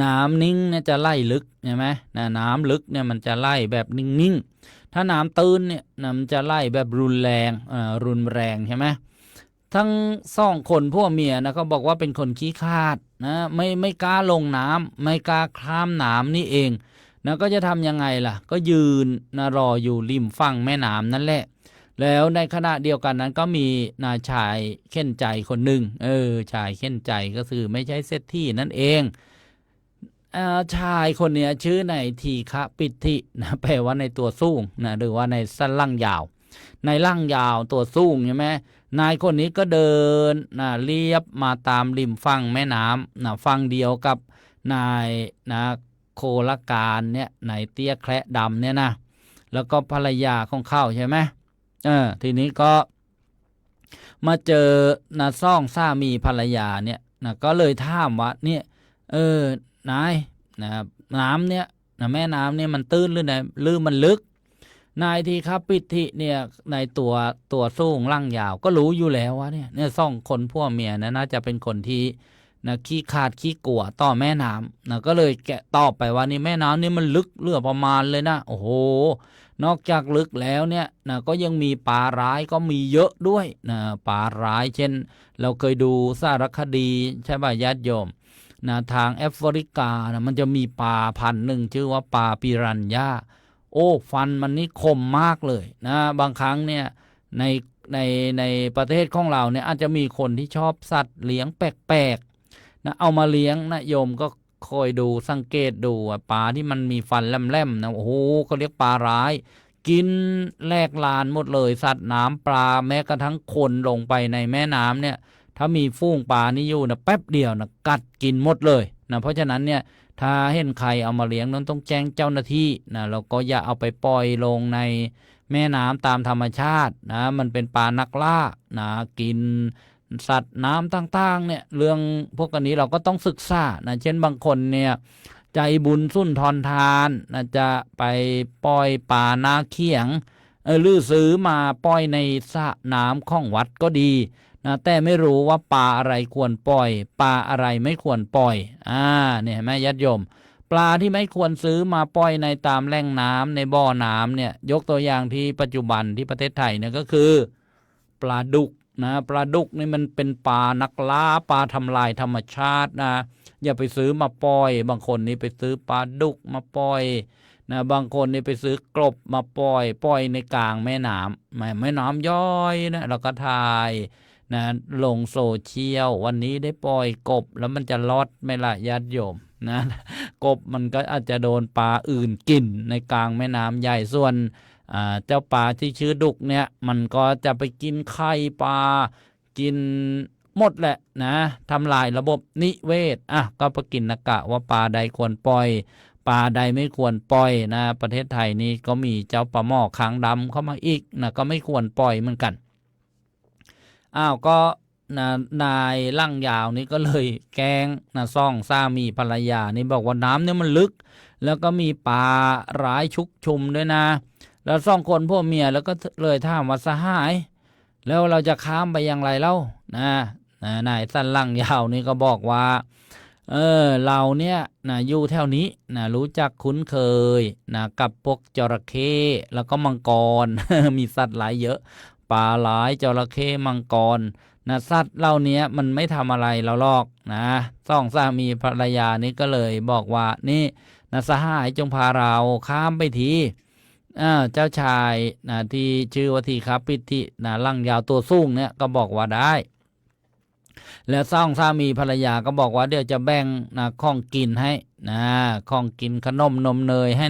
น้ำนิ่งเนี่ยจะไหลลึกใช่ไหมนะน้ำลึกเนี่ยมันจะไหลแบบนิ่งๆถ้าน้ำตื้นเนี่ยมันจะไหลแบบรุนแรงใช่ไหมทั้ง2 คนพวกเมียนะก็บอกว่าเป็นคนขี้คร้าดนะไม่กล้าลงน้ำไม่กล้าข้ามน้ำนี่เองนะก็จะทำยังไงล่ะก็ยืนนะรออยู่ริมฝั่งแม่น้ำนั่นแหละแล้วในขณะเดียวกันนั้นก็มีนายชายเข็นใจคนหนึ่งชายเข็นใจก็คือไม่ใช่เศรษฐีนั่นเองชายคนนี้ชื่อนายทีฆะปิตินะแปลว่าในตัวสูงนะหรือว่าในสั้นล่างยาวในล่างยาวตัวสูงใช่ไหมนายคนนี้ก็เดินนะเลียบมาตามริมฝั่งแม่น้ำนะฝั่งเดียวกับนายนะโคละการเนี่ยนายเตี้ยแคระดำเนี่ยนะแล้วก็ภรรยาของเขาใช่ไหมทีนี้ก็มาเจอนะซ่องสามีภรรยาเนี่ยนะก็เลยถามว่าเนี่ยนายนะน้ำเนี่ยนะแม่น้ำเนี่ยมันตื้นหรือไงหรือมันลึกนายทีครับปิติเนี่ยในตัวสูงล่างยาวก็รู้อยู่แล้วว่าเนี่ย2 คนพ่อเมียนะน่าจะเป็นคนที่นะขี้ขาดขี้กลัวต่อแม่น้ำนะก็เลยแกะตอบไปว่านี่แม่น้ำนี่มันลึกเรือประมาณเลยนะโอ้โหนอกจากลึกแล้วเนี่ยนะก็ยังมีปลาร้ายก็มีเยอะด้วยนะปลาร้ายเช่นเราเคยดูสารคดีใช่ป่ะญาติโยมนะทางแอฟริกานะมันจะมีปลาพันธุ์หนึ่งชื่อว่าปลาปิรันย่าฟันมันนี่คมมากเลยนะบางครั้งเนี่ยในประเทศของเราเนี่ยอาจจะมีคนที่ชอบสัตว์เลี้ยงแปลกๆนะเอามาเลี้ยงนะโยมก็คอยดูสังเกตดูปลาที่มันมีฟันแหลมๆนะโอ้โหเขาเรียกปลาร้าย กินแหลกลานหมดเลยสัตว์น้ำปลาแม้กระทั่งคนลงไปในแม่น้ำเนี่ยถ้ามีฝูงปลานี่อยู่นะแป๊บเดียวนะกัดกินหมดเลยนะเพราะฉะนั้นเนี่ยถ้าเห็นใครเอามาเลี้ยงนั้นต้องแจ้งเจ้าหน้าที่นะแล้วก็อย่าเอาไปปล่อยลงในแม่น้ำตามธรรมชาตินะมันเป็นปลานักล่านะกินสัตว์น้ำต่างๆเนี่ยเรื่องพวกนี้เราก็ต้องศึกษานะเช่นบางคนเนี่ยใจบุญสุนทรทานนะจะไปปล่อยปลานาเขียงหรือซื้อมาปล่อยในสระน้ำของวัดก็ดีนะแต่ไม่รู้ว่าปลาอะไรควรปล่อยปลาอะไรไม่ควรปล่อยเนี่ยแม่ญาติโยมปลาที่ไม่ควรซื้อมาปล่อยในตามแหล่งน้ำในบ่อน้ำเนี่ยยกตัวอย่างที่ปัจจุบันที่ประเทศไทยเนี่ยก็คือปลาดุกนะปลาดุกนี่มันเป็นปลานักล่าปลาทำลายธรรมชาตินะอย่าไปซื้อมาปล่อยบางคนนี่ไปซื้อปลาดุกมาปล่อยนะบางคนนี่ไปซื้อกบมาปล่อยในกลางแม่น้ำแม่น้ำย่อยนะแล้วก็ถ่ายนะลงโซเชียลวันนี้ได้ปล่อยกบแล้วมันจะรอดไหมล่ะญาติโยมนะกบมันก็อาจจะโดนปลาอื่นกินในกลางแม่น้ำใหญ่ส่วนเจ้าปลาที่ชื่อดุกเนี่ยมันก็จะไปกินไข่ปลากินหมดแหละนะทำลายระบบนิเวศก็ประกินกะว่าปลาใดควรปล่อยปลาใดไม่ควรปล่อยนะประเทศไทยนี่ก็มีเจ้าปลาหม้อคางดำเข้ามาอีกนะก็ไม่ควรปล่อยเหมือนกันก็นายลั่งยาวนี่ก็เลยแกล้งซ่องสามีภรรยานี่บอกว่าน้ำเนี่ยมันลึกแล้วก็มีปลาร้ายชุกชุมด้วยนะแล้วสองคนพวกเมียแล้วก็เลยถามว่าสหายแล้วเราจะข้ามไปอย่างไรเล่านายสั้นลั่งยาวนี่ก็บอกว่าเราเนี่ยอยู่แถวนี้รู้จักคุ้นเคยกับพวกจระเข้แล้วก็มังกร มีสัตว์หลายเยอะปลาหลายจระเข้มังกรสัตว์เหล่านี้มันไม่ทำอะไรเราหรอกสองสามีภรรยานี้ก็เลยบอกว่านี่สหายจงพาเราข้ามไปทีเจ้าชายที่ชื่อว่าทีครับปิติลั่งยาวตัวสูงเนี่ยก็บอกว่าได้แล้วสองสามีภรรยาก็บอกว่าเดี๋ยวจะแบ่งของกินให้ของกินขนมนมเนยให้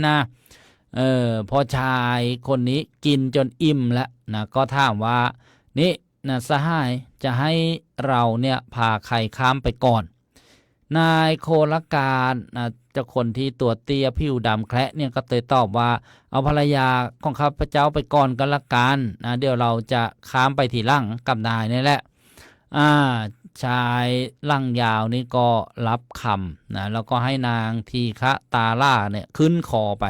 พอชายคนนี้กินจนอิ่มแล้วก็ถามว่านี่สหายจะให้เราเนี่ยพาใครข้ามไปก่อนนายโคลการเจ้าคนที่ตัวเตี้ยผิวดำแคระเนี่ยก็เลยตอบว่าเอาภรรยาของข้าพเจ้าไปก่อนก็ละกันเดี๋ยวเราจะข้ามไปทีหลังกับนายนี่แหละชายลั่งยาวนี่ก็รับคำแล้วก็ให้นางทีฆะตาล่าเนี่ยขึ้นคอไป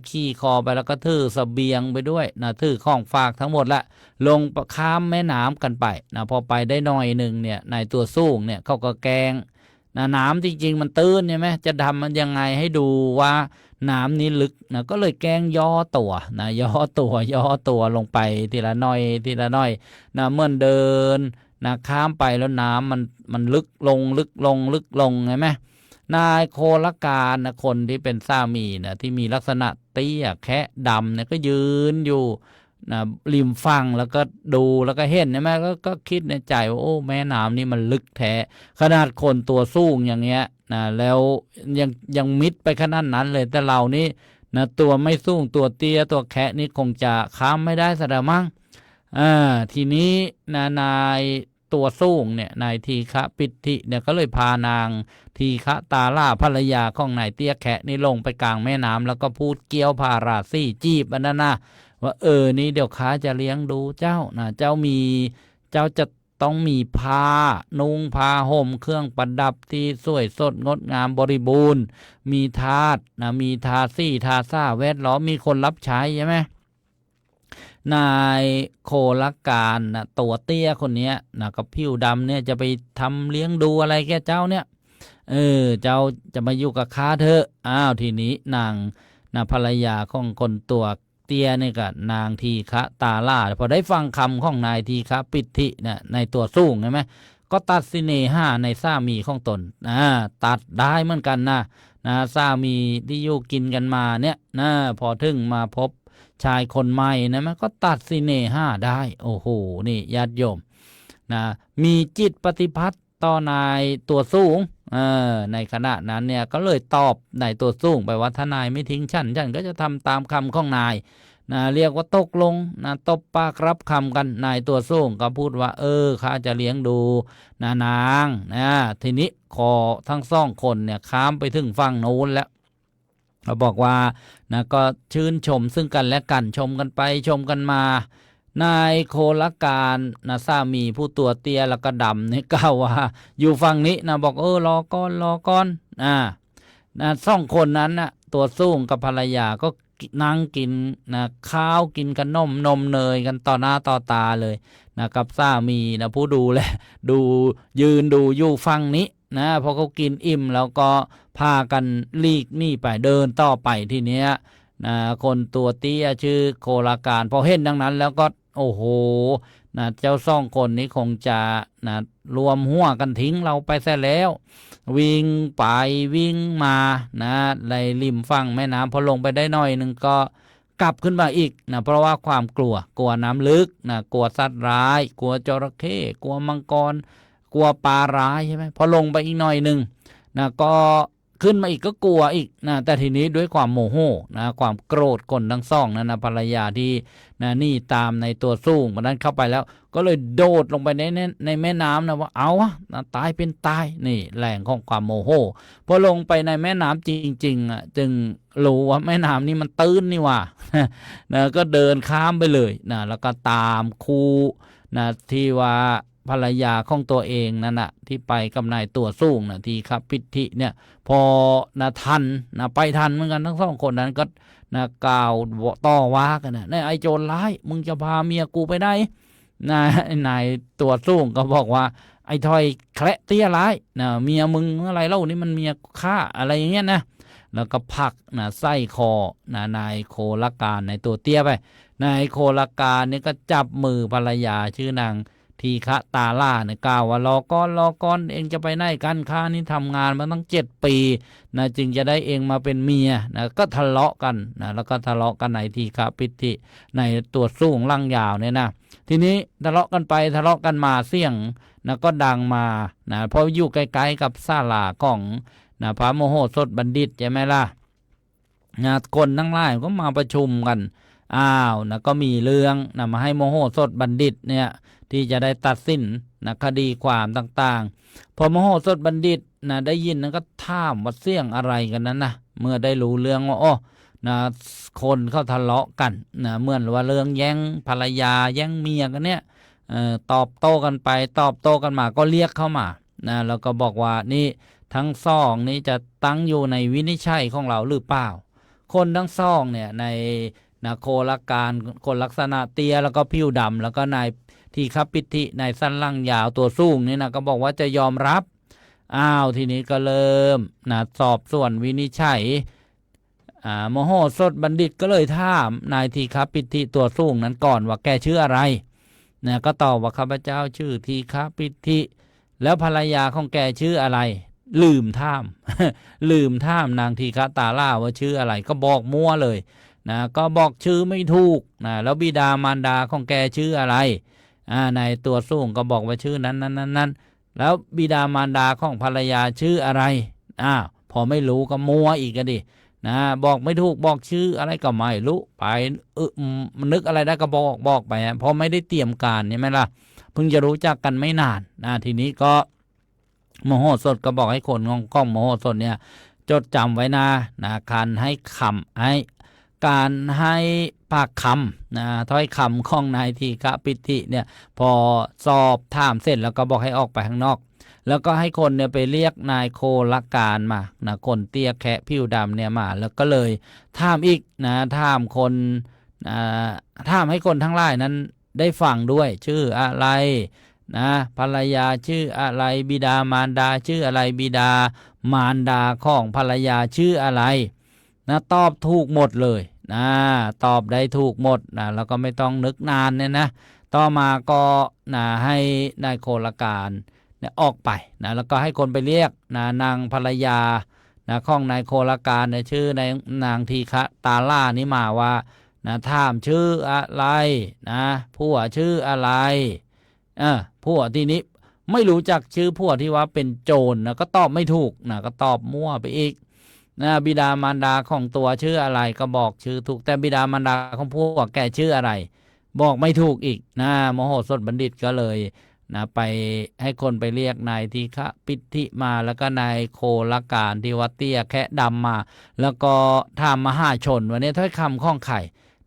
ขี่คอไปแล้วก็ถือเสบียงไปด้วยถือของฝากทั้งหมดละลงข้ามแม่น้ำกันไปพอไปได้หน่อยหนึ่งเนี่ยนายตัวสูงเนี่ยเขาก็แกงน้ำจริงๆมันตื้นใช่ไหมจะทำมันยังไงให้ดูว่าน้ำนี้ลึกก็เลยแกงย่อตัวย่อตัวลงไปทีละน้อยทีละน้อยเหมือนเดินข้ามไปแล้วน้ำมันลึกลงใช่ไหมนายโคลการคนที่เป็นสามีที่มีลักษณะเตี้ยแคะดำเนี่ยก็ยืนอยู่ริมฝั่งแล้วก็ดูแล้วก็เห็นใช่ไหมก็คิดในใจว่าโอ้แม่น้ำนี่มันลึกแท้ขนาดคนตัวสูงอย่างเงี้ยแล้วยังมิดไปขนาดนั้นเลยแต่เรานี่ตัวไม่สูงตัวเตี้ยตัวแคะนี่คงจะข้ามไม่ได้ซะแล้วมั้งทีนี้นายตัวสูงเนี่ยนายทีฆะปิติเนี่ยก็เลยพานางทีฆะตาล่าภรรยาของนายเตี้ยแคะนี่ลงไปกลางแม่น้ำแล้วก็พูดเกี้ยวพาราซี่จีบอันนั้นว่านี่เดี๋ยวข้าจะเลี้ยงดูเจ้าเจ้าจะต้องมีผ้านุ่งผ้าห่มเครื่องประดับที่สวยสดงดงามบริบูรณ์มีทาสมีทาซี่ทาซ่าแวดล้อมมีคนรับใช้ใช่ไหมนายโคลการตัวเตี้ยคนนี้กับผิวดำเนี่ยจะไปทำเลี้ยงดูอะไรแกเจ้าเนี่ยเจ้าจะมาอยู่กับข้าเถอะทีนี้นางภรรยาของคนตัวเตี้ยนี่กับนางทีฆะตาล่าพอได้ฟังคำของนายทีฆะปิติในตัวสูงใช่ไหมก็ตัดสิเนห้าในสามีของตนตัดได้เหมือนกันสามีที่อยู่กินกันมาเนี่ยพอถึงมาพบชายคนใหม่มันก็ตัดสิเนห้าได้โอ้โหนี่ญาติโยมมีจิตปฏิพัทธ์ต่อนายตัวสูงในขณะนั้นเนี่ยก็เลยตอบนายตัวสูงไปว่าถ้านายไม่ทิ้งฉันก็จะทำตามคำของนาย เรียกว่าตกลงตบปากรับคำกันนายตัวสูงก็พูดว่าข้าจะเลี้ยงดูนางทีนี้ขอทั้งสองคนเนี่ยข้ามไปถึงฝั่งโน้นแล้วเขาบอกว่าก็ชื่นชมซึ่งกันและกันชมกันไปชมกันมานายโคลการสามีผู้ตัวเตี้ยแล้วก็ดำนี่กล่าวว่าอยู่ฝั่งนี้บอกรอก่อนสองคนนั้นตัวสูงกับภรรยาก็นั่งกินข้าวกินขนมนมเนยกันต่อหน้าต่อตาเลยกับสามีผู้ดูแลดูยืนดูอยู่ฝั่งนี้พอเขากินอิ่มแล้วก็พากันลีกหนีไปเดินต่อไปทีเนี้ยคนตัวเตี้ยชื่อโคลาการพอเห็นดังนั้นแล้วก็โอ้โหเจ้าสองคนนี้คงจะรวมหัวกันทิ้งเราไปซะแล้ววิ่งไปวิ่งมาในริมฝั่งแม่น้ำพอลงไปได้หน่อยนึงก็กลับขึ้นมาอีกเพราะว่าความกลัวน้ำลึกกลัวสัตว์ร้ายกลัวจระเข้กลัวมังกรกลัวปลาร้ายใช่ไหมพอลงไปอีกหน่อยนึงก็ขึ้นมาอีกก็กลัวอีกแต่ทีนี้ด้วยความโมโหความโกรธคนทั้งสองภรรยาที่นี่ตามในตัวสูงมันนั้นเข้าไปแล้วก็เลยโดดลงไปในแม่น้ำว่าเอาตายเป็นตายนี่แรงของความโมโหพอลงไปในแม่น้ำจริงๆจึงรู้ว่าแม่น้ำนี่มันตื้นนี่ว่าก็เดินข้ามไปเลยแล้วก็ตามคูที่ว่าภรรยาของตัวเองนั่นที่ไปกับนายตัวสูงที่ครับพิธิเนี่ยพอทันไปทันเหมือนกันทั้งสองคนนั้นก็กล่าวต่อว่ากันไอ้โจรร้ายมึงจะพาเมียกูไปได้นายตัวสูงก็บอกว่าไอ้ถอยแคระเตี้ยร้ายเมียมึงอะไรเล่านี่มันเมียข้าอะไรอย่างเงี้ยแล้วก็ผลักไส้คอนายโคลการในตัวเตี้ยไปนายโคลการนี่ก็จับมือภรรยาชื่อนางทีฆะตาล่าเนี่ยกล่าวว่ารอก่อนเองจะไปไหนกันข้านี่ทำงานมาตั้ง7 ปีจึงจะได้เองมาเป็นเมียก็ทะเลาะกันแล้วก็ทะเลาะกันในทีฆะพิธิในตัวสูงลั่งยาวเนี่ยทีนี้ทะเลาะกันไปทะเลาะกันมาเสียงก็ดังมาเพราะอยู่ใกล้ๆกับศาลาของพระโมโหสถบัณฑิตใช่ไหมล่ะคนทั้งหลายก็มาประชุมกันก็มีเรื่องมาให้โมโหสถบัณฑิตเนี่ยที่จะได้ตัดสินคดีความต่างๆพอโมโหสถบัณฑิตได้ยินก็ถามว่าเสียงอะไรกันนั้นเมื่อได้รู้เรื่องว่าคนเขาทะเลาะกันเหมือนว่าเรื่องแย่งภรรยาแย่งเมียกันเนี่ยตอบโต้กันไปตอบโต้กันมาก็เรียกเข้ามาแล้วก็บอกว่านี่ทั้งสองนี้จะตั้งอยู่ในวินิจฉัยของเราหรือเปล่าคนทั้งสองเนี่ยในโคลการคนลักษณะเตี้ยแล้วก็ผิวดำแล้วก็นายที่คับพิธินายสั้นล่างยาวตัวสูงนี่ก็บอกว่าจะยอมรับทีนี้ก็เริ่มสอบส่วนวินิจฉัยโมโหสถบัณฑิตก็เลยถามนายทีคับพิธิตัวสูงนั้นก่อนว่าแกชื่ออะไรก็ตอบว่าข้าพเจ้าชื่อทีคับพิธิแล้วภรรยาของแกชื่ออะไรลืมถามนางทีฆะตาล่าว่าชื่ออะไรก็บอกมั่วเลยก็บอกชื่อไม่ถูกแล้วบิดามารดาของแกชื่ออะไรในตัวสูงก็บอกว่าชื่อนั้นแล้วบิดามารดาของภรรยาชื่ออะไรพอไม่รู้ก็มั่วอีกก็ดิบอกไม่ถูกบอกชื่ออะไรก็ไม่รู้ไปมันนึกอะไรได้ก็บอกไปเพราะไม่ได้เตรียมการใช่ไหมล่ะเพิ่งจะรู้จักกันไม่นานทีนี้ก็โมโหสถก็บอกให้คนของโมโหสถเนี่ยจดจำไว้การให้คำให้การให้ปากคำถ้อยคำของนายทีฆะพิธิเนี่ยพอสอบถามเสร็จแล้วก็บอกให้ออกไปข้างนอกแล้วก็ให้คนเนี่ยไปเรียกนายโคลการมาคนเตี้ยแคะผิวดำเนี่ยมาแล้วก็เลยถามอีกถามคนถามให้คนทั้งหลายนั้นได้ฟังด้วยชื่ออะไรภรรยาชื่ออะไรบิดามารดาชื่ออะไรบิดามารดาของภรรยาชื่ออะไรตอบถูกหมดเลยตอบได้ถูกหมดแล้วก็ไม่ต้องนึกนานเนี่ยต่อมาก็ให้นายโคลการออกไปแล้วก็ให้คนไปเรียกนางภรรยาของนายโคลการชื่อนางทีฆะตาล่านี่มาว่าถามชื่ออะไรผัวชื่ออะไรผัวทีนี้ไม่รู้จักชื่อผัวที่ว่าเป็นโจรก็ตอบไม่ถูกก็ตอบมั่วไปอีก นะบิดามารดาของตัวชื่ออะไรก็บอกชื่อถูกแต่บิดามารดาของพวกแกชื่ออะไรบอกไม่ถูกอีกนะมโหสถบัณฑิตก็เลยนะไปให้คนไปเรียกนายทีฆะปิธิมาแล้วก็นายโคลการที่วัดเตี้ยแคะดำมาแล้วก็ถามมหาชนวันนี้ถ้อยคำข้องไข่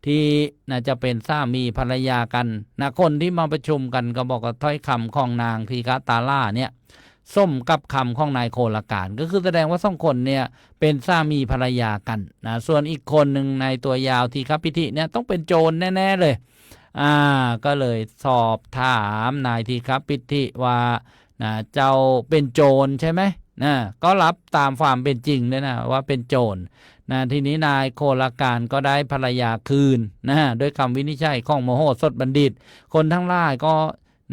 ที่น่าจะเป็นสามีภรรยากันนะคนที่มาประชุมกันก็บอกว่าถ้อยคำของนางทีฆะตาล่าเนี่ยส้มกับคำของนายโคลการก็คือแสดงว่าสองคนเนี่ยเป็นสามีภรรยากันนะส่วนอีกคนหนึ่งในตัวยาวทีฆะปิธิเนี่ยต้องเป็นโจรแน่ๆเลยก็เลยสอบถามนายทีฆะปิธิว่านะเจ้าเป็นโจรใช่ไหมนะก็รับตามความเป็นจริงเลยนะว่าเป็นโจรนะทีนี้นายโคลการก็ได้ภรรยาคืนนะด้วยคำวินิจฉัยของมโหสถบัณฑิตคนทั้งหลายก็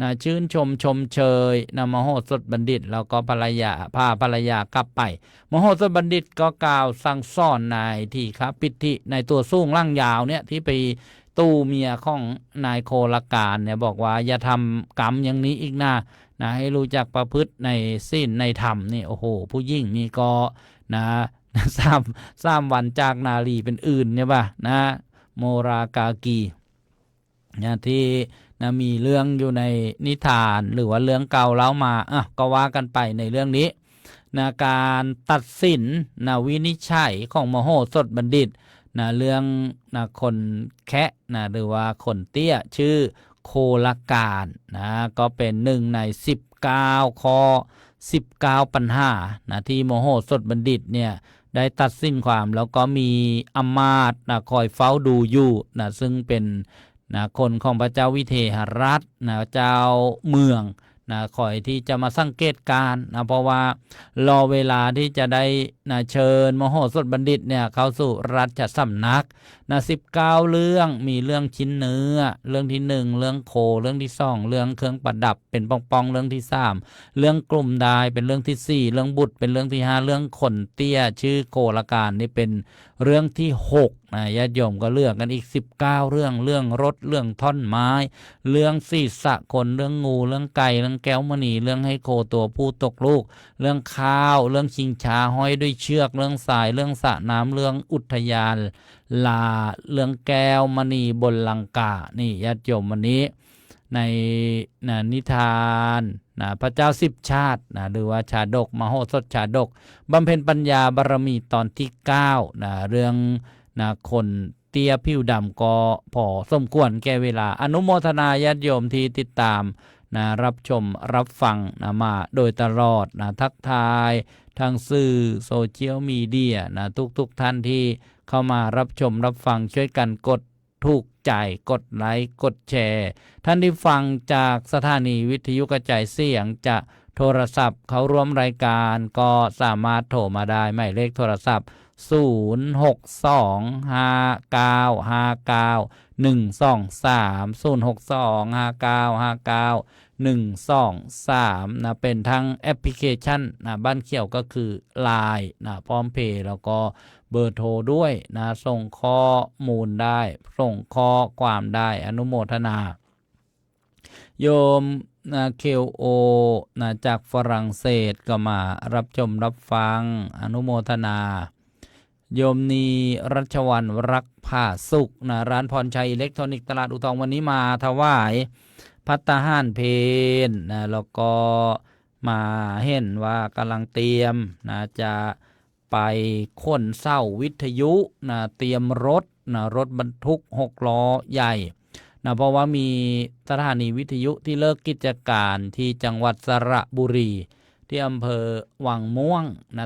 นะชื่นชมเชยนะมโหสถบัณฑิตแล้วก็ภรรยาพาภรรยากลับไปมโหสถบัณฑิตก็กล่าวสั่งสอนนายทีฆะปิธิในตัวสูงร่างยาวเนี่ยที่ไปตู้เมียของนายโคลการเนี่ยบอกว่าอย่าทำกรรมอย่างนี้อีกนะให้รู้จักประพฤติในศีลในธรรมนี่โอ้โหผู้หญิงนี่ก็นะสามวันจากนาลีเป็นอื่นเนี่ยป่ะนะโมรากากีเนี่ยที่นะมีเรื่องอยู่ในนิทานหรือว่าเรื่องเก่าเล่ามาก็ว่ากันไปในเรื่องนี้นะการตัดสินนะวินิจฉัยของมโหสถบัณฑิตนะเรื่องนะคนแคะนะหรือว่าคนเตี้ยชื่อโคลการนะก็เป็นหนึ่งใน19ข้อ19ปัญหานะที่มโหสถบัณฑิตเนี่ยได้ตัดสินความแล้วก็มีอำมาตย์นะคอยเฝ้าดูอยู่นะซึ่งเป็นนะคนของพระเจ้าวิเทหรัฐนะเจ้าเมืองนะคอยที่จะมาสังเกตการนะเพราะว่ารอเวลาที่จะได้นะเชิญมโหสถบัณฑิตเนี่ยเข้าสู่ราชสำนักนะ19เรื่องมีเรื่องชิ้นเนื้อเรื่องที่1เรื่องโคเรื่องที่2เรื่องเครื่องประดับเป็นปองๆเรื่องที่3เรื่องกลุ่มดายเป็นเรื่องที่4เรื่องบุตรเป็นเรื่องที่5เรื่องขนเตี้ยชื่อโคลการนี่เป็นเรื่องที่6ญาติโยมก็เลือกกันอีก19เรื่องรถเรื่องท่อนไม้เรื่องศีรษะคนเรื่องงูเรื่องไก่เรื่องแก้วมณีเรื่องให้โคตัวผู้ตกลูกเรื่องข้าวเรื่องชิงช้าห้อยด้วยเชือกเรื่องสายเรื่องสระน้ำเรื่องอุทยานลาเรื่องแก้วมณีบนลังกานี่ญาติโยมวันนี้ในนิทานพระเจ้า10ชาติหรือว่าชาดกมโหสถชาดกบำเพ็ญปัญญาบารมีตอนที่9เรื่องคนเตี้ยผิวดำก็พอสมควรแก่เวลาอนุโมทนาญาติโยมที่ติดตามรับชมรับฟังมาโดยตลอดทักทายทางสื่อโซเชียลมีเดียทุกท่านที่เข้ามารับชมรับฟังช่วยกันกดถูกใจกดไลค์กดแชร์ท่านที่ฟังจากสถานีวิทยุกระจายเสียงจะโทรศัพท์เขาร่วมรายการก็สามารถโทรมาได้หมายเลขโทรศัพท์0625959123เป็นทั้งแอปพลิเคชันบ้านเขียวก็คือ LINE พร้อมเพย์แล้วก็เบอร์โทรด้วยส่งข้อมูลได้ส่งข้อความได้อนุโมทนาโยมเคโอจากฝรั่งเศสก็มารับชมรับฟังอนุโมทนาโยมนีรัชวันรักผ้าสุขร้านพรชัยอิเล็กทรอนิกส์ตลาดอุทองวันนี้มาถวายภัตตาหารเพลแล้วก็มาเห็นว่ากำลังเตรียมจะไปขนเสาวิทยุเตรียมรถบรรทุก6ล้อใหญ่เพราะว่ามีสถานีวิทยุที่เลิกกิจการที่จังหวัดสระบุรีที่อำเภอวังม่วง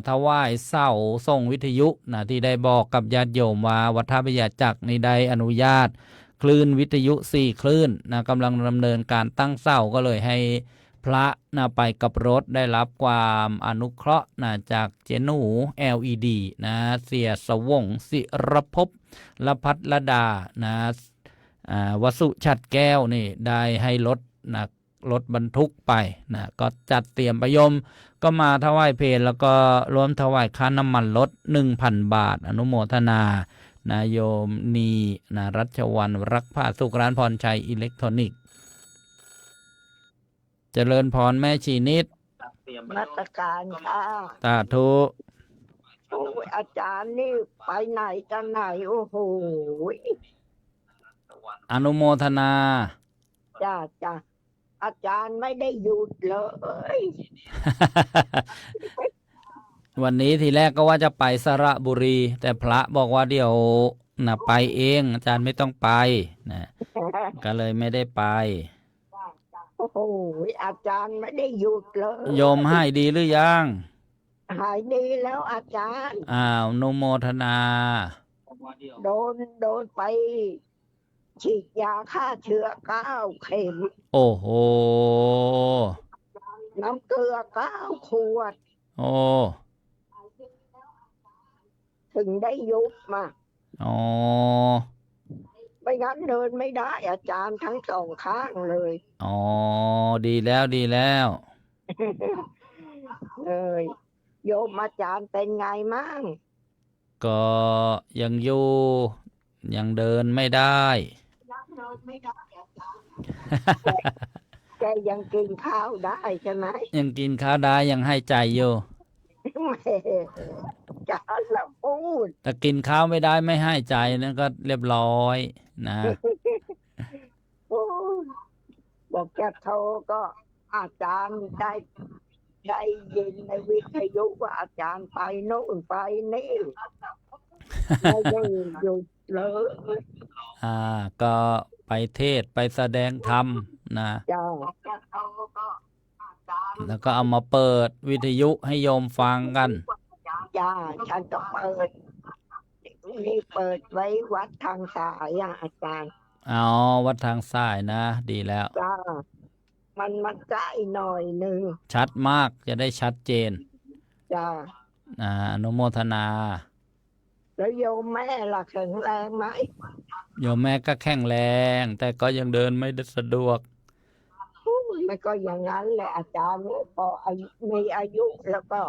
ถวายเสาส่งวิทยุที่ได้บอกกับญาติโยมว่าวัดท่าพระยาจักรในได้อนุญาตคลื่นวิทยุ4คลื่นกำลังดำเนินการตั้งเสาก็เลยให้พระไปกับรถได้รับความอนุเคราะห์จากเจนู LED เสียสวงศิรภพละพัฒรดาวสุชัดแก้วนี่ได้ให้รถบรรทุกไปก็จัดเตรียมประยมก็มาถวายเพลแล้วก็รวมถวายค่าน้ำมันรถ 1,000 บาทอนุโมทนาโยมนีรัชวันรักผ้าสุขร้านพรชัยอิเล็กทรอนิกส์เจริญพรแม่ชีนิดมัตการค่ะสาธุก็ โอ้ยอาจารย์นี่ไปไหนจะไหนโอ้โห อนุโมทนา จ้าจ้าอาจารย์ไม่ได้หยุดเลย วันนี้ทีแรกก็ว่าจะไปสระบุรี แต่พระบอกว่าเดี๋ยวไปเองอาจารย์ไม่ต้องไปนะก็เลยไม่ได้ไป โอ้โหอาจารย์ไม่ได้หยุดเลย โยมให้ดีหรือยัง หายดีแล้วอาจารย์ อ้าวอนุโมทนา โดนไปฉีดยาฆ่าเชื้อ9 เข็ม โอ้โห น้ำเกลือ9 ขวด โอ้ ถึงได้ยุบมา อ๋อ ไม่งั้นเดินไม่ได้อาจารย์ทั้งสองข้างเลย อ๋อ ดีแล้วดีแล้ว เลยโยมอาจารย์เป็นไงมั่ง ก็ยังอยู่ยังเดินไม่ได้ แกยังกินข้าวได้ใช่ไหม ยังกินข้าวได้ยังให้ใจอยู่ แหม่อาจารย์ละพูด แต่กินข้าวไม่ได้ไม่ให้ใจนั่นก็เรียบร้อยนะ โอ้ยบอกจะโทรก็อาจารย์ได้ยินในวิทยุว่าอาจารย์ไปโน่นไปนี่ไม่ได้หยุดเลย ก็ไปเทศน์ไปแสดงธรรมนะ จ้าจะโทรก็อาจารย์ แล้วก็เอามาเปิดวิทยุให้โยมฟังกัน จ้าฉันก็เปิดนี่เปิดไว้วัดทางสายอ่ะอาจารย์ อ๋อวัดทางซ้ายนะ ดีแล้ว จ้ามันใกล้หน่อยหนึ่ง ชัดมากจะได้ชัดเจน จ้า อนุโมทนา แล้วโยมแม่ล่ะแข็งแรงไหม โยมแม่ก็แข็งแรง แต่ก็ยังเดินไม่ได้สะดวก มันก็อย่างนั้นแหละอาจารย์เนี่ยพอมีอายุแล้วก็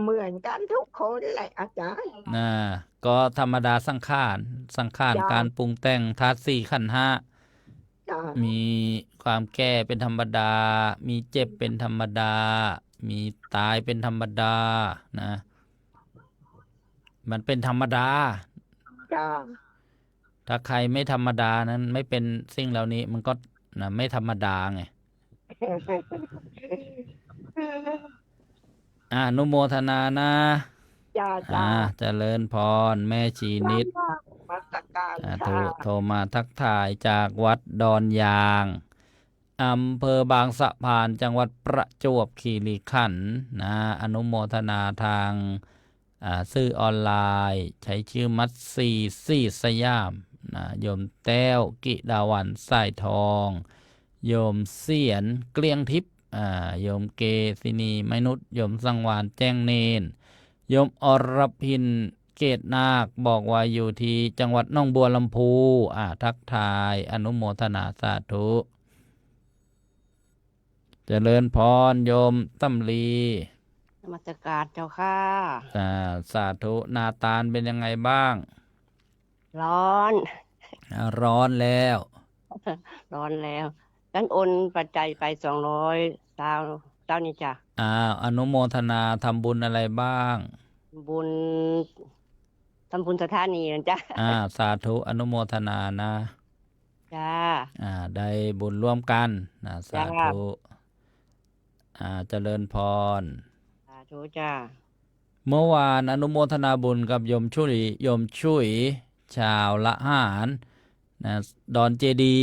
เหมือนกันทุกคนแหละอาจารย์ ก็ธรรมดาสังขาร จ้ะ การปรุงแต่งธาตุสี่ขันธ์ห้า จ้า มีความแก่เป็นธรรมดา มีเจ็บเป็นธรรมดา มีตายเป็นธรรมดานะ มันเป็นธรรมดา จ้า ถ้าใครไม่ธรรมดานั้นไม่เป็นสิ่งเหล่านี้มันก็ไม่ธรรมดาไง อนุโมทนานะ จ้าจ้า เจริญพรแม่ชีนิด มาตรการ โทรมาทักทายจากวัดดอนยางอำเภอบางสะพานจังหวัดประจวบคีรีขันธ์นะอนุโมทนาทางสื่อออนไลน์ใช้ชื่อมัดซีสยามนะโยมแต้วกิดาวันสายทองโยมเสียนเกลียงทิพย์โยมเกศินีไมนุษย์โยมสังวานแจ้งเนนโยมอรพินเกตนาคบอกว่าอยู่ที่จังหวัดหนองบัวลำพูทักทายอนุโมทนาสาธุเจริญพรโยมตำลี นมัสการเจ้าค่ะ สาธุนาตาลเป็นยังไงบ้าง ร้อน ร้อนแล้ว ร้อนแล้วกันโอนปัจจัยไป200เจ้านี่จ้ะ อนุโมทนาทำบุญอะไรบ้าง บุญทำบุญสถานีนะจ้ะ สาธุอนุโมทนานะ จ้า ได้บุญร่วมกันนะสา จ้า ธุเจริญพร สาธุจ้า เมื่อวานอนุโมทนาบุญกับโยมชุยชาวละหารนะดอนเจดี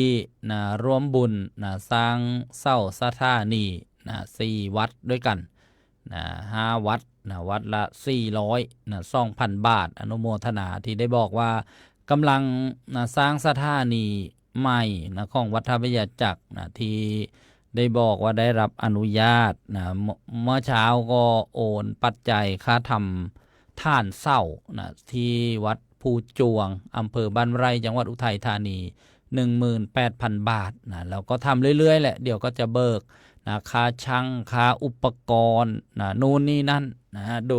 นะร่วมบุญนะสร้างเศร้าสถานีนะ4 วัดด้วยกันนะ5 วัดนะวัดละ400นะ2,000 บาทอนุโมทนาที่ได้บอกว่ากำลังนะสร้างสถานีใหม่นะของวัดท่าพระยาจักรนะที่ได้บอกว่าได้รับอนุญาตนะเมื่อเช้าก็โอนปัจจัยค่าทำท่านเศร้านะที่วัดภูจวงอำเภอบ้านไร่จังหวัดอุทัยธานี 18,000 บาทนะแล้วก็ทำเรื่อยๆแหละเดี๋ยวก็จะเบิกนะค่าช่างค่าอุปกรณ์นะนู่นนี่นั่นนะโ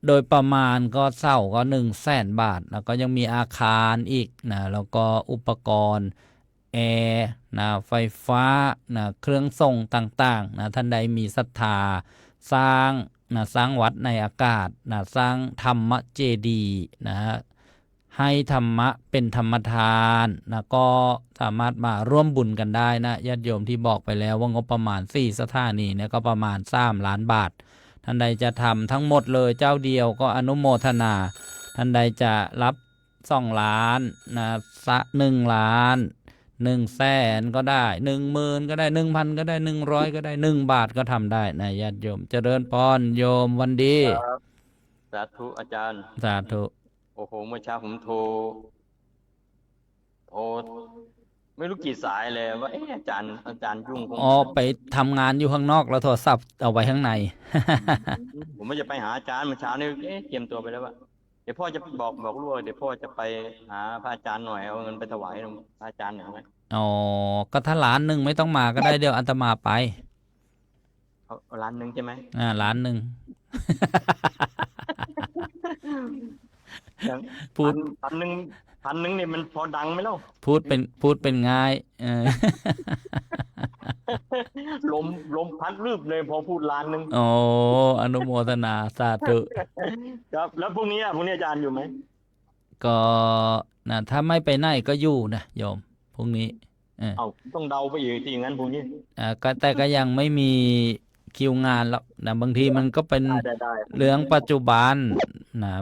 ดยประมาณก็เศร้าก็ 100,000 บาทแล้วก็ยังมีอาคารอีกนะแล้วก็อุปกรณ์แอร์นะไฟฟ้านะเครื่องส่งต่างๆนะท่านใดมีศรัทธา สร้างสร้างวัดในอากาศสร้างธรรมเจดีย์นะฮะให้ธรรมะเป็นธรรมทานก็สามารถมาร่วมบุญกันได้นะญาติโยมที่บอกไปแล้วว่างบประมาณ4สถานีเนี่ยก็ประมาณ3 ล้านบาทท่านใดจะทำทั้งหมดเลยเจ้าเดียวก็อนุโมทนาท่านใดจะรับ2 ล้าน1 ล้าน100,000ก็ได้10,000ก็ได้ 1,000 ก็ได้100ก็ได้1 บาทก็ทำได้นะญาติโยมเจริญพรโยมวันดี ครับสาธุอาจารย์ สาธุ โอ้โหเมื่อเช้าผมโทรไม่รู้กี่สายเลยว่าอาจารย์ยุ่งคง อ๋อไปทำงานอยู่ข้างนอกแล้วโทรศัพท์เอาไว้ข้างใน ผมไม่จะไปหาอาจารย์เมื่อเช้านี้เตรียมตัวไปแล้วว่าเดี๋ยวพ่อจะบอกลูกว่าเดี๋ยวพ่อจะไปหาพระอาจารย์หน่อยเอาเงินไปถวายพระอาจารย์หน่อยไหม อ๋อก็ถ้า1 ล้านไม่ต้องมาก็ได้เดี๋ยวอาตมาไป เอาล้านหนึ่งใช่ไหม 1 ล้าน อย่าง พูด พันหนึ่งนี่มันพอดังไหมเล่า พูดเป็นง่ายลมพัดรืบเลยพอพูดล้านหนึ่ง โอ้อนุโมทนาสาธุ ครับแล้วพรุ่งนี้อาจารย์อยู่ไหม ก็ถ้าไม่ไปไหนก็อยู่นะโยมพรุ่งนี้ เอาต้องเดาไปอีกทีอย่างนั้นพรุ่งนี้ ก็แต่ก็ยังไม่มีคิวงานแล้วนะบางทีมันก็เป็น ได้ เรื่องปัจจุบันนะ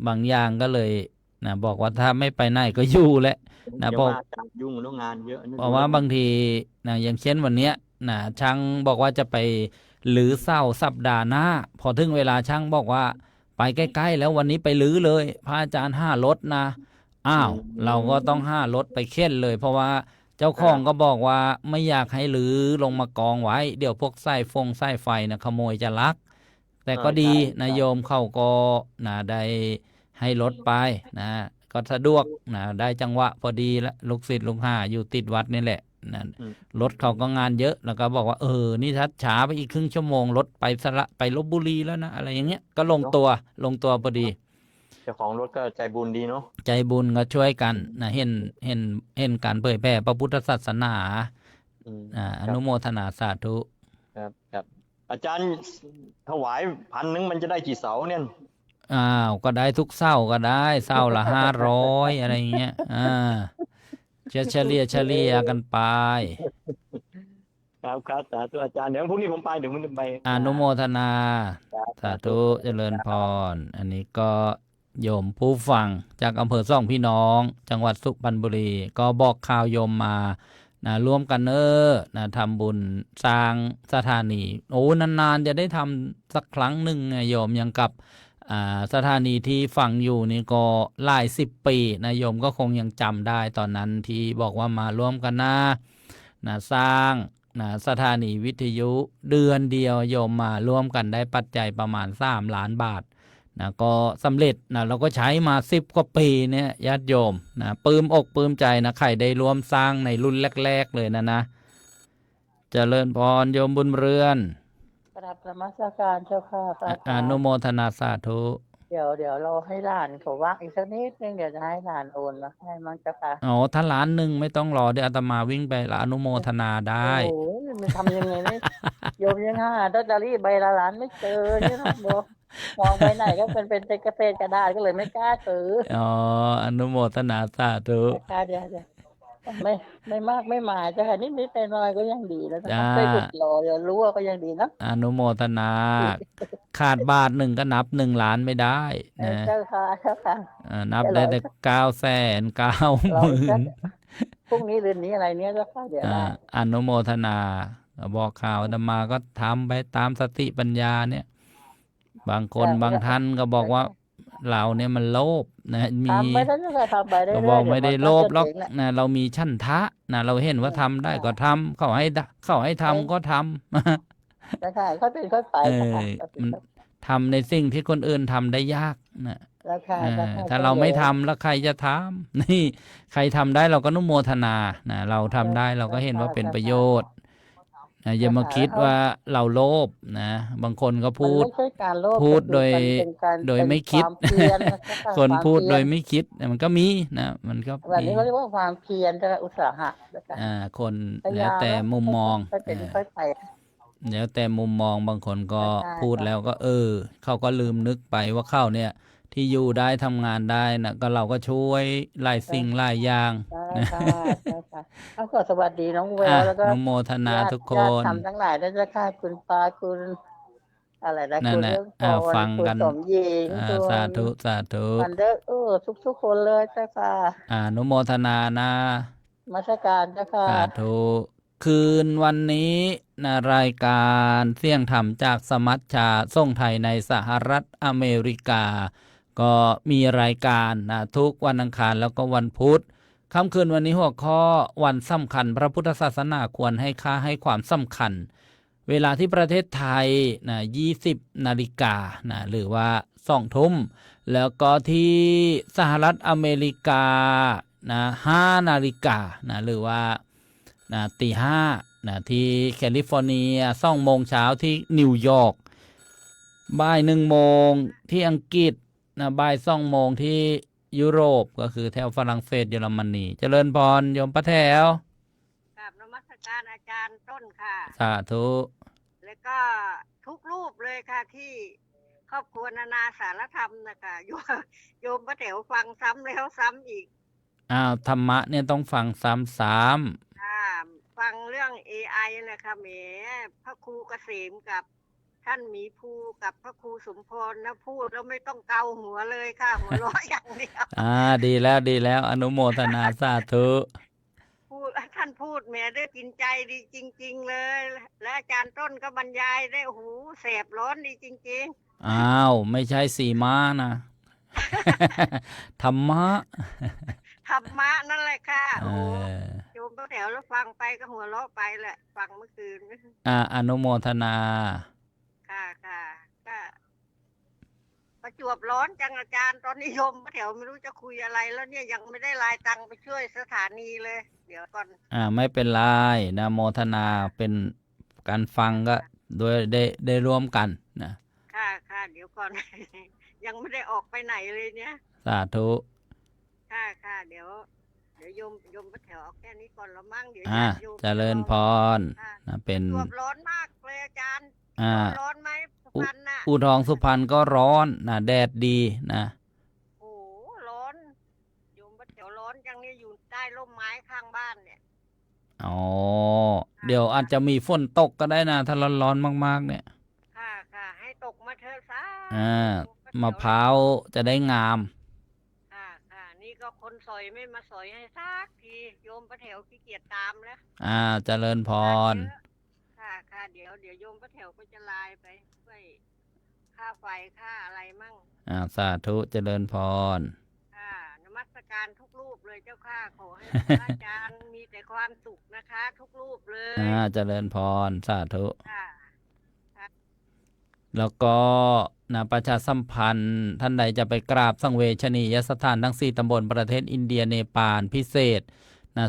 บางอย่างก็เลยนะบอกว่าถ้าไม่ไปไหนก็อยู่แหละนะ เดี๋ยว บอก ว่าอาจารย์ยุ่งแล้วงานเยอะนึก เพราะว่าบางทีนะอย่างเช่นวันเนี้ยนะช่างบอกว่าจะไปรื้อเสาสัปดาห์หน้า พอถึงเวลาช่างบอกว่าไปใกล้ๆแล้ววันนี้ไปรื้อเลยพระอาจารย์5 รถนะอ้าวเราก็ต้อง5 รถไปเค้นเลย เพราะว่าเจ้าของก็บอกว่าไม่อยากให้รื้อลงมากองไว้ เดี๋ยวพวกสายไฟนะขโมยจะลัก แต่ก็ดีนะโยมเขาก็นะได้ให้รถไปนะก็สะดวกนะได้จังหวะพอดีละลูกศิษย์ลูกหาอยู่ติดวัดนี่แหละนะรถเขาก็งานเยอะแล้วก็บอกว่านี่ถ้าช้าไปอีกครึ่งชั่วโมงรถไปลพบุรีแล้วนะอะไรอย่างเงี้ยก็ลงตัวพอดี เจ้าของรถก็ใจบุญดีเนาะ ใจบุญก็ช่วยกันนะเห็นการเผยแพร่พระพุทธศาสนาอนุโมทนาสาธุ ครับอาจารย์ถวาย1,000มันจะได้กี่เสาเนี่ย อ้าวก็ได้ทุกเศร้าก็ได้เศร้าละ500อะไรเงี้ยเฉลี่ยกันไป ครับสาธุอาจารย์เดี๋ยวพรุ่งนี้ผมไปอนุโมทนาสาธุเจริญพรอันนี้ก็โยมผู้ฟังจากอำเภอซ่องพี่น้อง จังหวัดสุพรรณบุรี ก็บอกข่าวโยมมาร่วมกันนะทำบุญสร้างสถานีนานๆจะได้ทำสักครั้งหนึ่งโยมยังกับสถานีที่ฟังอยู่นี่ก็หลาย10 ปีนะโยมก็คงยังจำได้ตอนนั้นที่บอกว่ามาร่วมกันนะสร้างสถานีวิทยุเดือนเดียวโยมมาร่วมกันได้ปัจจัยประมาณ3 ล้านบาทนะก็สำเร็จนะเราก็ใช้มา10 กว่าปีเนี่ยญาติโยมนะปลื้มอกปลื้มใจนะใครได้ร่วมสร้างในรุ่นแรกๆเลยนะเจริญพรโยมบุญเรือนกราบนมัสการเจ้าค่ะพระอาจารย์ อนุโมทนาสาธุ เดี๋ยวเราให้หลานเขาว่างอีกสักนิดนึงเดี๋ยวจะให้หลานโอนมาให้มั้งเจ้าค่ะ อ๋อถ้า1 ล้านไม่ต้องรอเดี๋ยวอาตมาวิ่งไปละอนุโมทนาได้ โอ้โหมันทำยังไงเนี่ยโยมยังหาลอตเตอรี่ใบละล้านไม่เจอเนี่ยนะโบมองไปไหนก็เป็นเกษตรกระดาษก็เลยไม่กล้าซื้อ อ๋ออนุโมทนาสาธุ ค่ะเดี๋ยวไม่มากไม่หมายเจ้าค่ะนิดๆหน่อยๆก็ยังดีแล้ว จ้า ไปหยุดรอเดี๋ยวรู้ว่าก็ยังดีเนาะ อนุโมทนาขาดบาทหนึ่งก็นับ1 ล้านไม่ได้นะ เจ้าค่ะเจ้าค่ะ นับได้แต่990,000 พรุ่งนี้เรือนนี้อะไรเนี้ยเจ้าค่ะเดี๋ยวได้ อนุโมทนาบอกข่าวอาตมาก็ทำไปตามสติปัญญาเนี่ย บางคนบางท่านก็บอกว่าเราเนี่ยมันโลภนะมี ทำไปแล้วเจ้าค่ะทำไปเรื่อยๆ ก็บอกไม่ได้โลภหรอก เดี๋ยวมัน นะเรามีชั่นทะนะเราเห็นว่าทำได้ก็ทำเขาให้ทำก็ทำ เจ้าค่ะค่อยเป็นค่อยไปเจ้าค่ะ มันทำในสิ่งที่คนอื่นทำได้ยากนะ เจ้าค่ะเจ้าค่ะ ถ้าเราไม่ทำแล้วใครจะทำ นี่ใครทำได้เราก็อนุโมทนานะเราทำได้เราก็เห็นว่าเป็นประโยชน์นะอย่ามาคิดว่าเราโลภนะบางคนก็พูด มันไม่ใช่การโลภ พูดโดย มันเป็นการ โดยไม่คิด เป็นวามเพียรนะเจ้าค่ะ คนพูด วาม โด เพี ย ร ไม่คิดมันก็มีนะมันก็ แบบ มี นี้เขาเรียกว่าความเพียรเจ้าค่ะอุตสาหะเจ้าค่ะ คน พยา แล้ว ยาม แต่มุมมอง ค่อยเป็นค่อยไป แล้วแต่มุมมองบางคนก็ ใช่ พูดแล้วก็เขาก็ลืมนึกไปว่าเข้าเนี่ย ที่อยู่ได้ทำงานได้นะก็เราก็ช่วยหลายสิ่งหลายอย่าง ใช่ นะ ค่ะใช่ค่ะเอาก็สวัสดีน้องแววแล้วก็ อนุโมทนา ญาติ ทุกค ญาติ น ทำทั้งหลายด้วยเจ้าค่ะคุณปาคุณอะไรนะ นั่ คุ น ณ น่ะ เรื่องพร ฟัง คุณ กัน สมหญิงคุณ สาธุสาธุ อันเดอร์ทุกคนเลยเจ้าค่ะ อนุโมทนานะ มาสการเจ้าค่ะ สาธุคืนวันนี้นะรายการเสี่ยงธรรมจากสมัชชาส่งไทยในสหรัฐอเมริกา ก็มีรายการนะทุกวันอังคารแล้วก็วันพุธค่ำคืนวันนี้หัวข้อวันสำคัญพระพุทธศาสนาควรให้ค่าให้ความสำคัญ เวลาที่ประเทศไทยนะ20 นาฬิกานะหรือว่า2 ทุ่มแล้วก็ที่สหรัฐอเมริกานะ5 นาฬิกานะหรือว่านะตี5นะที่แคลิฟอร์เนีย2 โมงเช้าที่นิวยอร์กบ่าย 1 โมงที่อังกฤษนะบ่าย 2 โมงที่ยุโรปก็คือแถวฝรั่งเศสเยอรมนีเจริญพรโยมป้าแถว กราบนมัสการอาจารย์ต้นค่ะ สาธุ แล้วก็ทุกรูปเลยค่ะที่ครอบครัวนานาสารธรรมนะคะโยมพระแถวฟังซ้ำแล้วซ้ำอีก ธรรมะเนี่ยต้องฟังซ้ำ ค่ะฟังเรื่อง AI นะคะแหมพระครูเกษมกับท่านหมีภูกับพระครูสมพรนะพูดแล้วไม่ต้องเกาหัวเลยค่ะ หัวเราะอย่างเดียว ดีแล้วอนุโมทนาสาธุ พูดท่านพูดแหมได้กินใจดีจริง ๆ เลย และอาจารย์ต้นก็บรรยายได้หูแสบร้อนดีจริง ๆ อ้าวไม่ใช่สีม้านะ ธรรมะ ธรรมะนั่นแหละค่ะ เอ โอ้โห อ โยมแถวแล้วฟังไปก็หัวเราะไปแหละ ฟังเมื่อคืน อนุโมทนา ค่ะก็ประจวบร้อนจังอาจารย์ตอนนี้โยมแถวไม่รู้จะคุยอะไรแล้วเนี่ยยังไม่ได้รายตังค์ไปช่วยสถานีเลย เดี๋ยวก่อน ไม่เป็นไรนะโมทนาเป็นการฟังก็โดยได้ร่วมกันนะ ค่ะเดี๋ยวก่อน ยังไม่ได้ออกไปไหนเลยเนี่ย สาธุ ค่ะเดี๋ยวโยมแถวเอาแค่นี้ก่อนแล้วมั่งเดี๋ยว อ่า ญาติโยม เจริญพร ค่ะ นะเป็น ประจวบร้อนมากเลยอาจารย์ อ่า ร้อนไหมสุพรรณน่ะ อุทองสุพรรณก็ร้อนนะแดดดีนะ โอ้โหร้อนโยมแถวร้อนจังเนี่ยอยู่ใต้ร่มไม้ข้างบ้านเนี่ย อ๋อเดี๋ยวอาจจะมีฝนตกก็ได้นะถ้าร้อนๆมากๆเนี่ย ค่ะให้ตกมาเถอะซะ มะพร้าวจะได้งาม ค่ะนี่ก็คนสอยไม่มาสอยให้สักทีโยมประแถวขี้เกียจตามแล้ว เจริญพร ค่ะเดี๋ยวโยมประแถวก็จะไลน์ไปช่วยค่าไฟค่าอะไรมั่ง สาธุเจริญพร ค่ะนมัสการทุกรูปเลยเจ้าค่ะขอให้พระอาจารย์มีแต่ความสุขนะคะ ทุกรูปเลย เจริญพรสาธุ ค่ะ แล้วก็ประชาสัมพันธ์ท่านใดจะไปกราบสังเวชนียสถานทั้ง4 ตำบลประเทศอินเดียเนปาลพิเศษ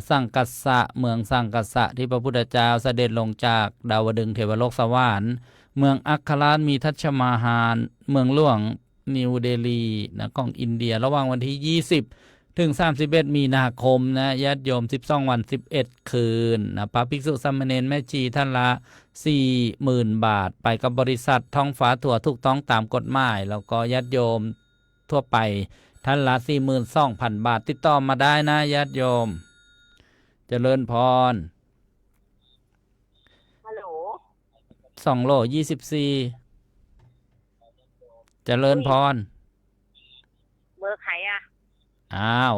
สังกัสสะเมืองสังกัสสะที่พระพุทธเจ้าเสด็จลงจากดาวดึงส์เทวโลกสวรรค์เมืองอัคคราชมีทัชมาฮาลเมืองหลวงนิวเดลีของอินเดียระหว่างวันที่20 ถึง 31 มีนาคมญาติโยม12 วัน 11 คืนพระภิกษุสามเณรแม่ชีท่านละ 40,000 บาทไปกับบริษัทท้องฟ้าถั่วถูกต้องตามกฎหมายแล้วก็ญาติโยมทั่วไปท่านละ 42,000 บาทติดต่อมาได้นะญาติโยมเจริญพร ฮัลโหล 2 โล 24เจริญพร เบอร์ใครอ่ะ อ้าว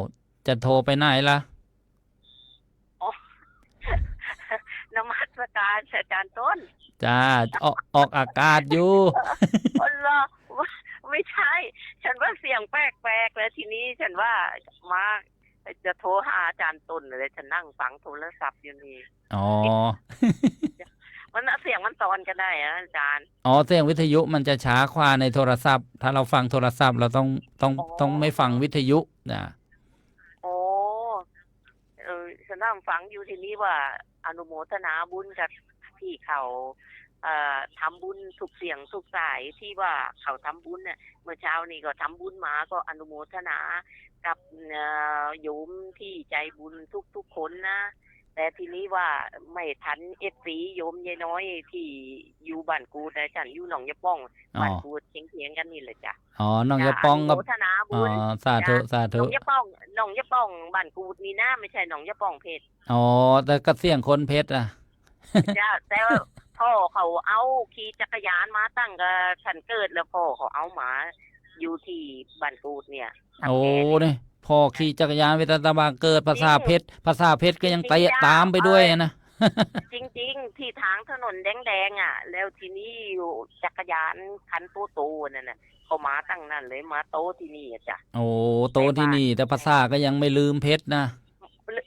จะโทรไปไหนล่ะ นมัสการอาจารย์ต้น จ้าออกอากาศอยู่ คนรอไม่ใช่ ฉันว่าเสียงแปลกๆแล้วทีนี้ฉันว่ามาจะโทรหาอาจารย์ต้นเลยฉันนั่งฟังโทรศัพท์อยู่นี่ อ๋อ มันเสียงมันตอนกันได้อะอาจารย์ เสียงวิทยุมันจะช้ากว่าในโทรศัพท์ ถ้าเราฟังโทรศัพท์เราต้องไม่ฟังวิทยุนะ โอ้ฉันนั่งฟังอยู่ทีนี้ว่าอนุโมทนาบุญกับที่เขาทำบุญทุกเสียงทุกสายที่ว่าเขาทำบุญเนี่ยเมื่อเช้านี้ก็ทำบุญมาก็อนุโมทนากับโยมที่ใจบุญทุกคนนะ แต่ทีนี้ว่าไม่ทันเอฟซีโยมยายน้อยที่อยู่บ้านกูแต่ฉันอยู่หนองยะป้องบ้านกูเถียงกันนี่เลยจ้ะอ๋อน้องยะป้องกับ อนุโมทนาบุญ สาธุสา หน ธุ องยะป้องบ้านกูนี่นะไม่ใช่หนองยะป้องเพชร อ๋อแต่ก็เสียงคนเพชรอ่ะ จ้ะแต่ว่าพ่อเขาเอาขี่จักรยานมาตั้งกับฉันเกิดแล้วพ่อเขาเอามาอยู่ที่บ้านกูเนี่ยทำ โอ้ แก่เนี่ย นี่พอขี่จักรยานไปตะบางเกิดภาษาเพชรก็ยังเตะตามไปด้วยนะ จริงๆที่ทางถนนแดงๆอ่ะ แล้วทีนี้อยู่จักรยานคันโตๆนั่นน่ะเขามาตั้งนั่นเลยมาโตที่นี่อะจ้ะ โอ้โตที่นี่ แต่ภาษาก็ยังไม่ลืมเพชรนะ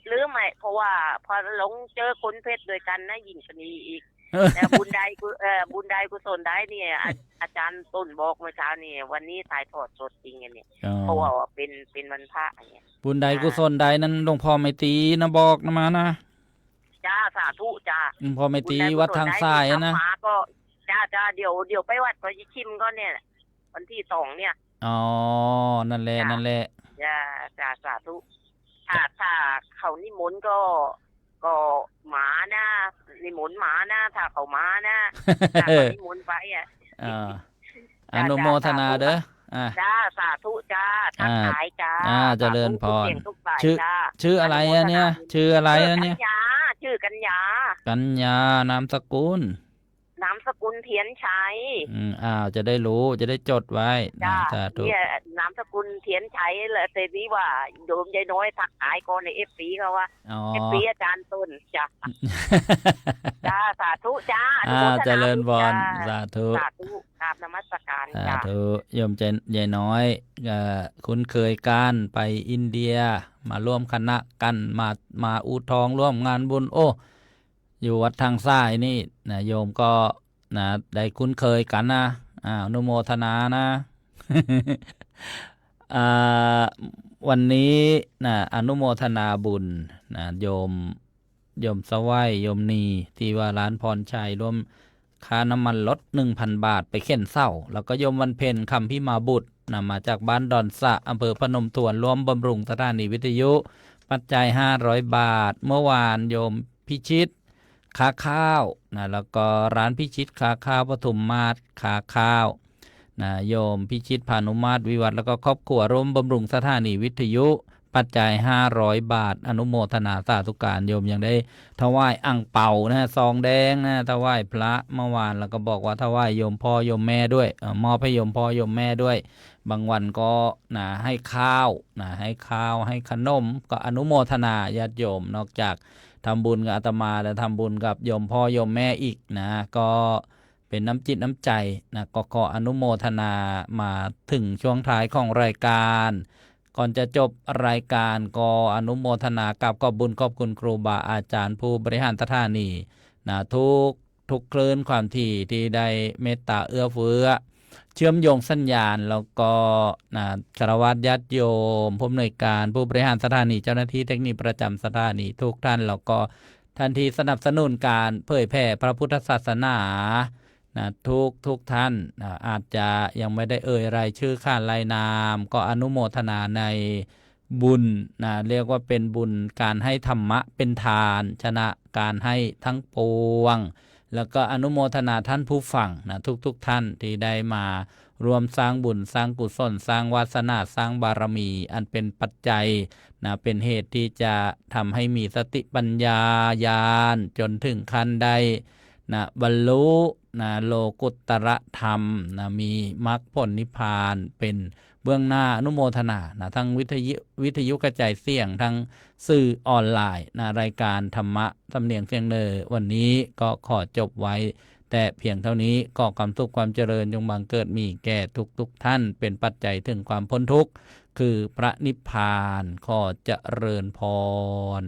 หรือไม่เพราะว่าพอหลงเจอคนเพชรด้วยกันนะยิ่งกว่านี้อีกแต่บุญใดกุศลได้เนี่ยอาจารย์ต้นบอกเมื่อเช้านี่วันนี้ถ่ายทอดสดจริงเนี่ยเพราะว่าเป็นวันพระเนี่ย บุญใดกุศลใดนั้นหลวงพ่อไม่ตีนะบอกนะมานะ จ้าสาธุจ้า หลวงพ่อไม่ตีวัดทางซ้ายนะ มาก็จ้าเดี๋ยวไปวัดก็จะชิมก็เนี่ยวันที่2เนี่ย อ๋อนั่นแหละจ้าสาธุถ้าเขานิมนต์ก็หมานะนิมนต์หมานะถ้าเขาหมานะถ้าเขานิมนต์ไปอ่ะ อนุโมทนาเด้อจ้าสาธุจ้าทักทายจ้าเจริญพร ชื่อ ชื่ออะไรอะเนี่ยชื่ออะไรอะเนี่ย ชื่อกัญญา กัญญานามสกุล นามสกุลเทียนชัย จะได้รู้จะได้จดไว้ จ้า สาธุ เนี่ยนามสกุลเทียนชัยแหละแต่นี้ว่าโยมยายน้อยทักทายก่อนในเอฟซีเขาว่าเอฟซีอาจารย์ต้นจ้า จ้าสาธุจ้าเจริญพรสาธุ สาธุกราบนมัสการ สา จ้า ธุโยมใจใหญ่น้อยคุ้นเคยการไปอินเดียมาร่วมคณะกันมาอูทองร่วมงานบุญอยู่วัดทางซ้ายนี่นะโยมก็นะได้คุ้นเคยกันนะอนุโมทนานะ วันนี้นะอนุโมทนาบุญนะโยมสวัยโยมนีที่ว่าร้านพรชัยร่วมค่าน้ำมันลด 1,000 บาทไปเข็นเศร้าแล้วก็โยมวันเพ็ญคำพิมาบุตรนะมาจากบ้านดอนสะอำเภอพนมทวนร่วมบำรุงสถานีวิทยุปัจจัย500 บาทเมื่อวานโยมพิชิตค้าข้าวนะแล้วก็ร้านพิชิตค้าข้าวปทุมมาศค้าข้าวนะโยมพิชิตพานุมาตรวิวัฒน์แล้วก็ครอบครัวร่วมบำรุงสถานีวิทยุปัจจัย500 บาทอนุโมทนาสาธุการโยมยังได้ถวายอั่งเปานะซองแดงนะถวายพระเมื่อวานแล้วก็บอกว่าถวายโยมพ่อโยมแม่ด้วยมอบให้โยมพ่อโยมแม่ด้วยบางวันก็นะให้ข้าวให้ขนมก็อนุโมทนาญาติโยมนอกจากทำบุญกับอาตมาแล้วทำบุญกับโยมพ่อโยมแม่อีกนะก็เป็นน้ำจิตน้ำใจนะก็ขออนุโมทนามาถึงช่วงท้ายของรายการก่อนจะจบรายการก็อนุโมทนากับขอบบุญขอบคุณครูบาอาจารย์ผู้บริหารสถานีนะทุกคลื่นความถี่ที่ได้เมตตาเอื้อเฟื้อเชื่อมโยงสัญญาณแล้วก็นะคารวะญาติโยมผู้อำนวยการผู้บริหารสถานีเจ้าหน้าที่เทคนิคประจำสถานีทุกท่านแล้วก็ท่านที่สนับสนุนการเผยแผ่พระพุทธศาสนานะทุกท่านอาจจะยังไม่ได้รายชื่อข้านรายนามก็อนุโมทนาในบุญนะเรียกว่าเป็นบุญการให้ธรรมะเป็นทานชนะการให้ทั้งปวงแล้วก็อนุโมทนาท่านผู้ฟังนะทุกท่านที่ได้มารวมสร้างบุญสร้างกุศลสร้างวาสนาสร้างบารมีอันเป็นปัจจัยนะเป็นเหตุที่จะทำให้มีสติปัญญาญาณจนถึงขั้นได้นะบรรลุนะโลกุตตรธรรมนะมีมรรคผลนิพพานเป็นเบื้องหน้าอนุโมทนานะทั้งวิทยุกระจายเสียงทั้งสื่อออนไลน์นะรายการธรรมะสำเนียงเสียงเนอวันนี้ก็ขอจบไว้แต่เพียงเท่านี้ก็ความสุขความเจริญจงบังเกิดมีแก่ทุกท่านเป็นปัจจัยถึงความพ้นทุกข์คือพระนิพพานขอเจริญพร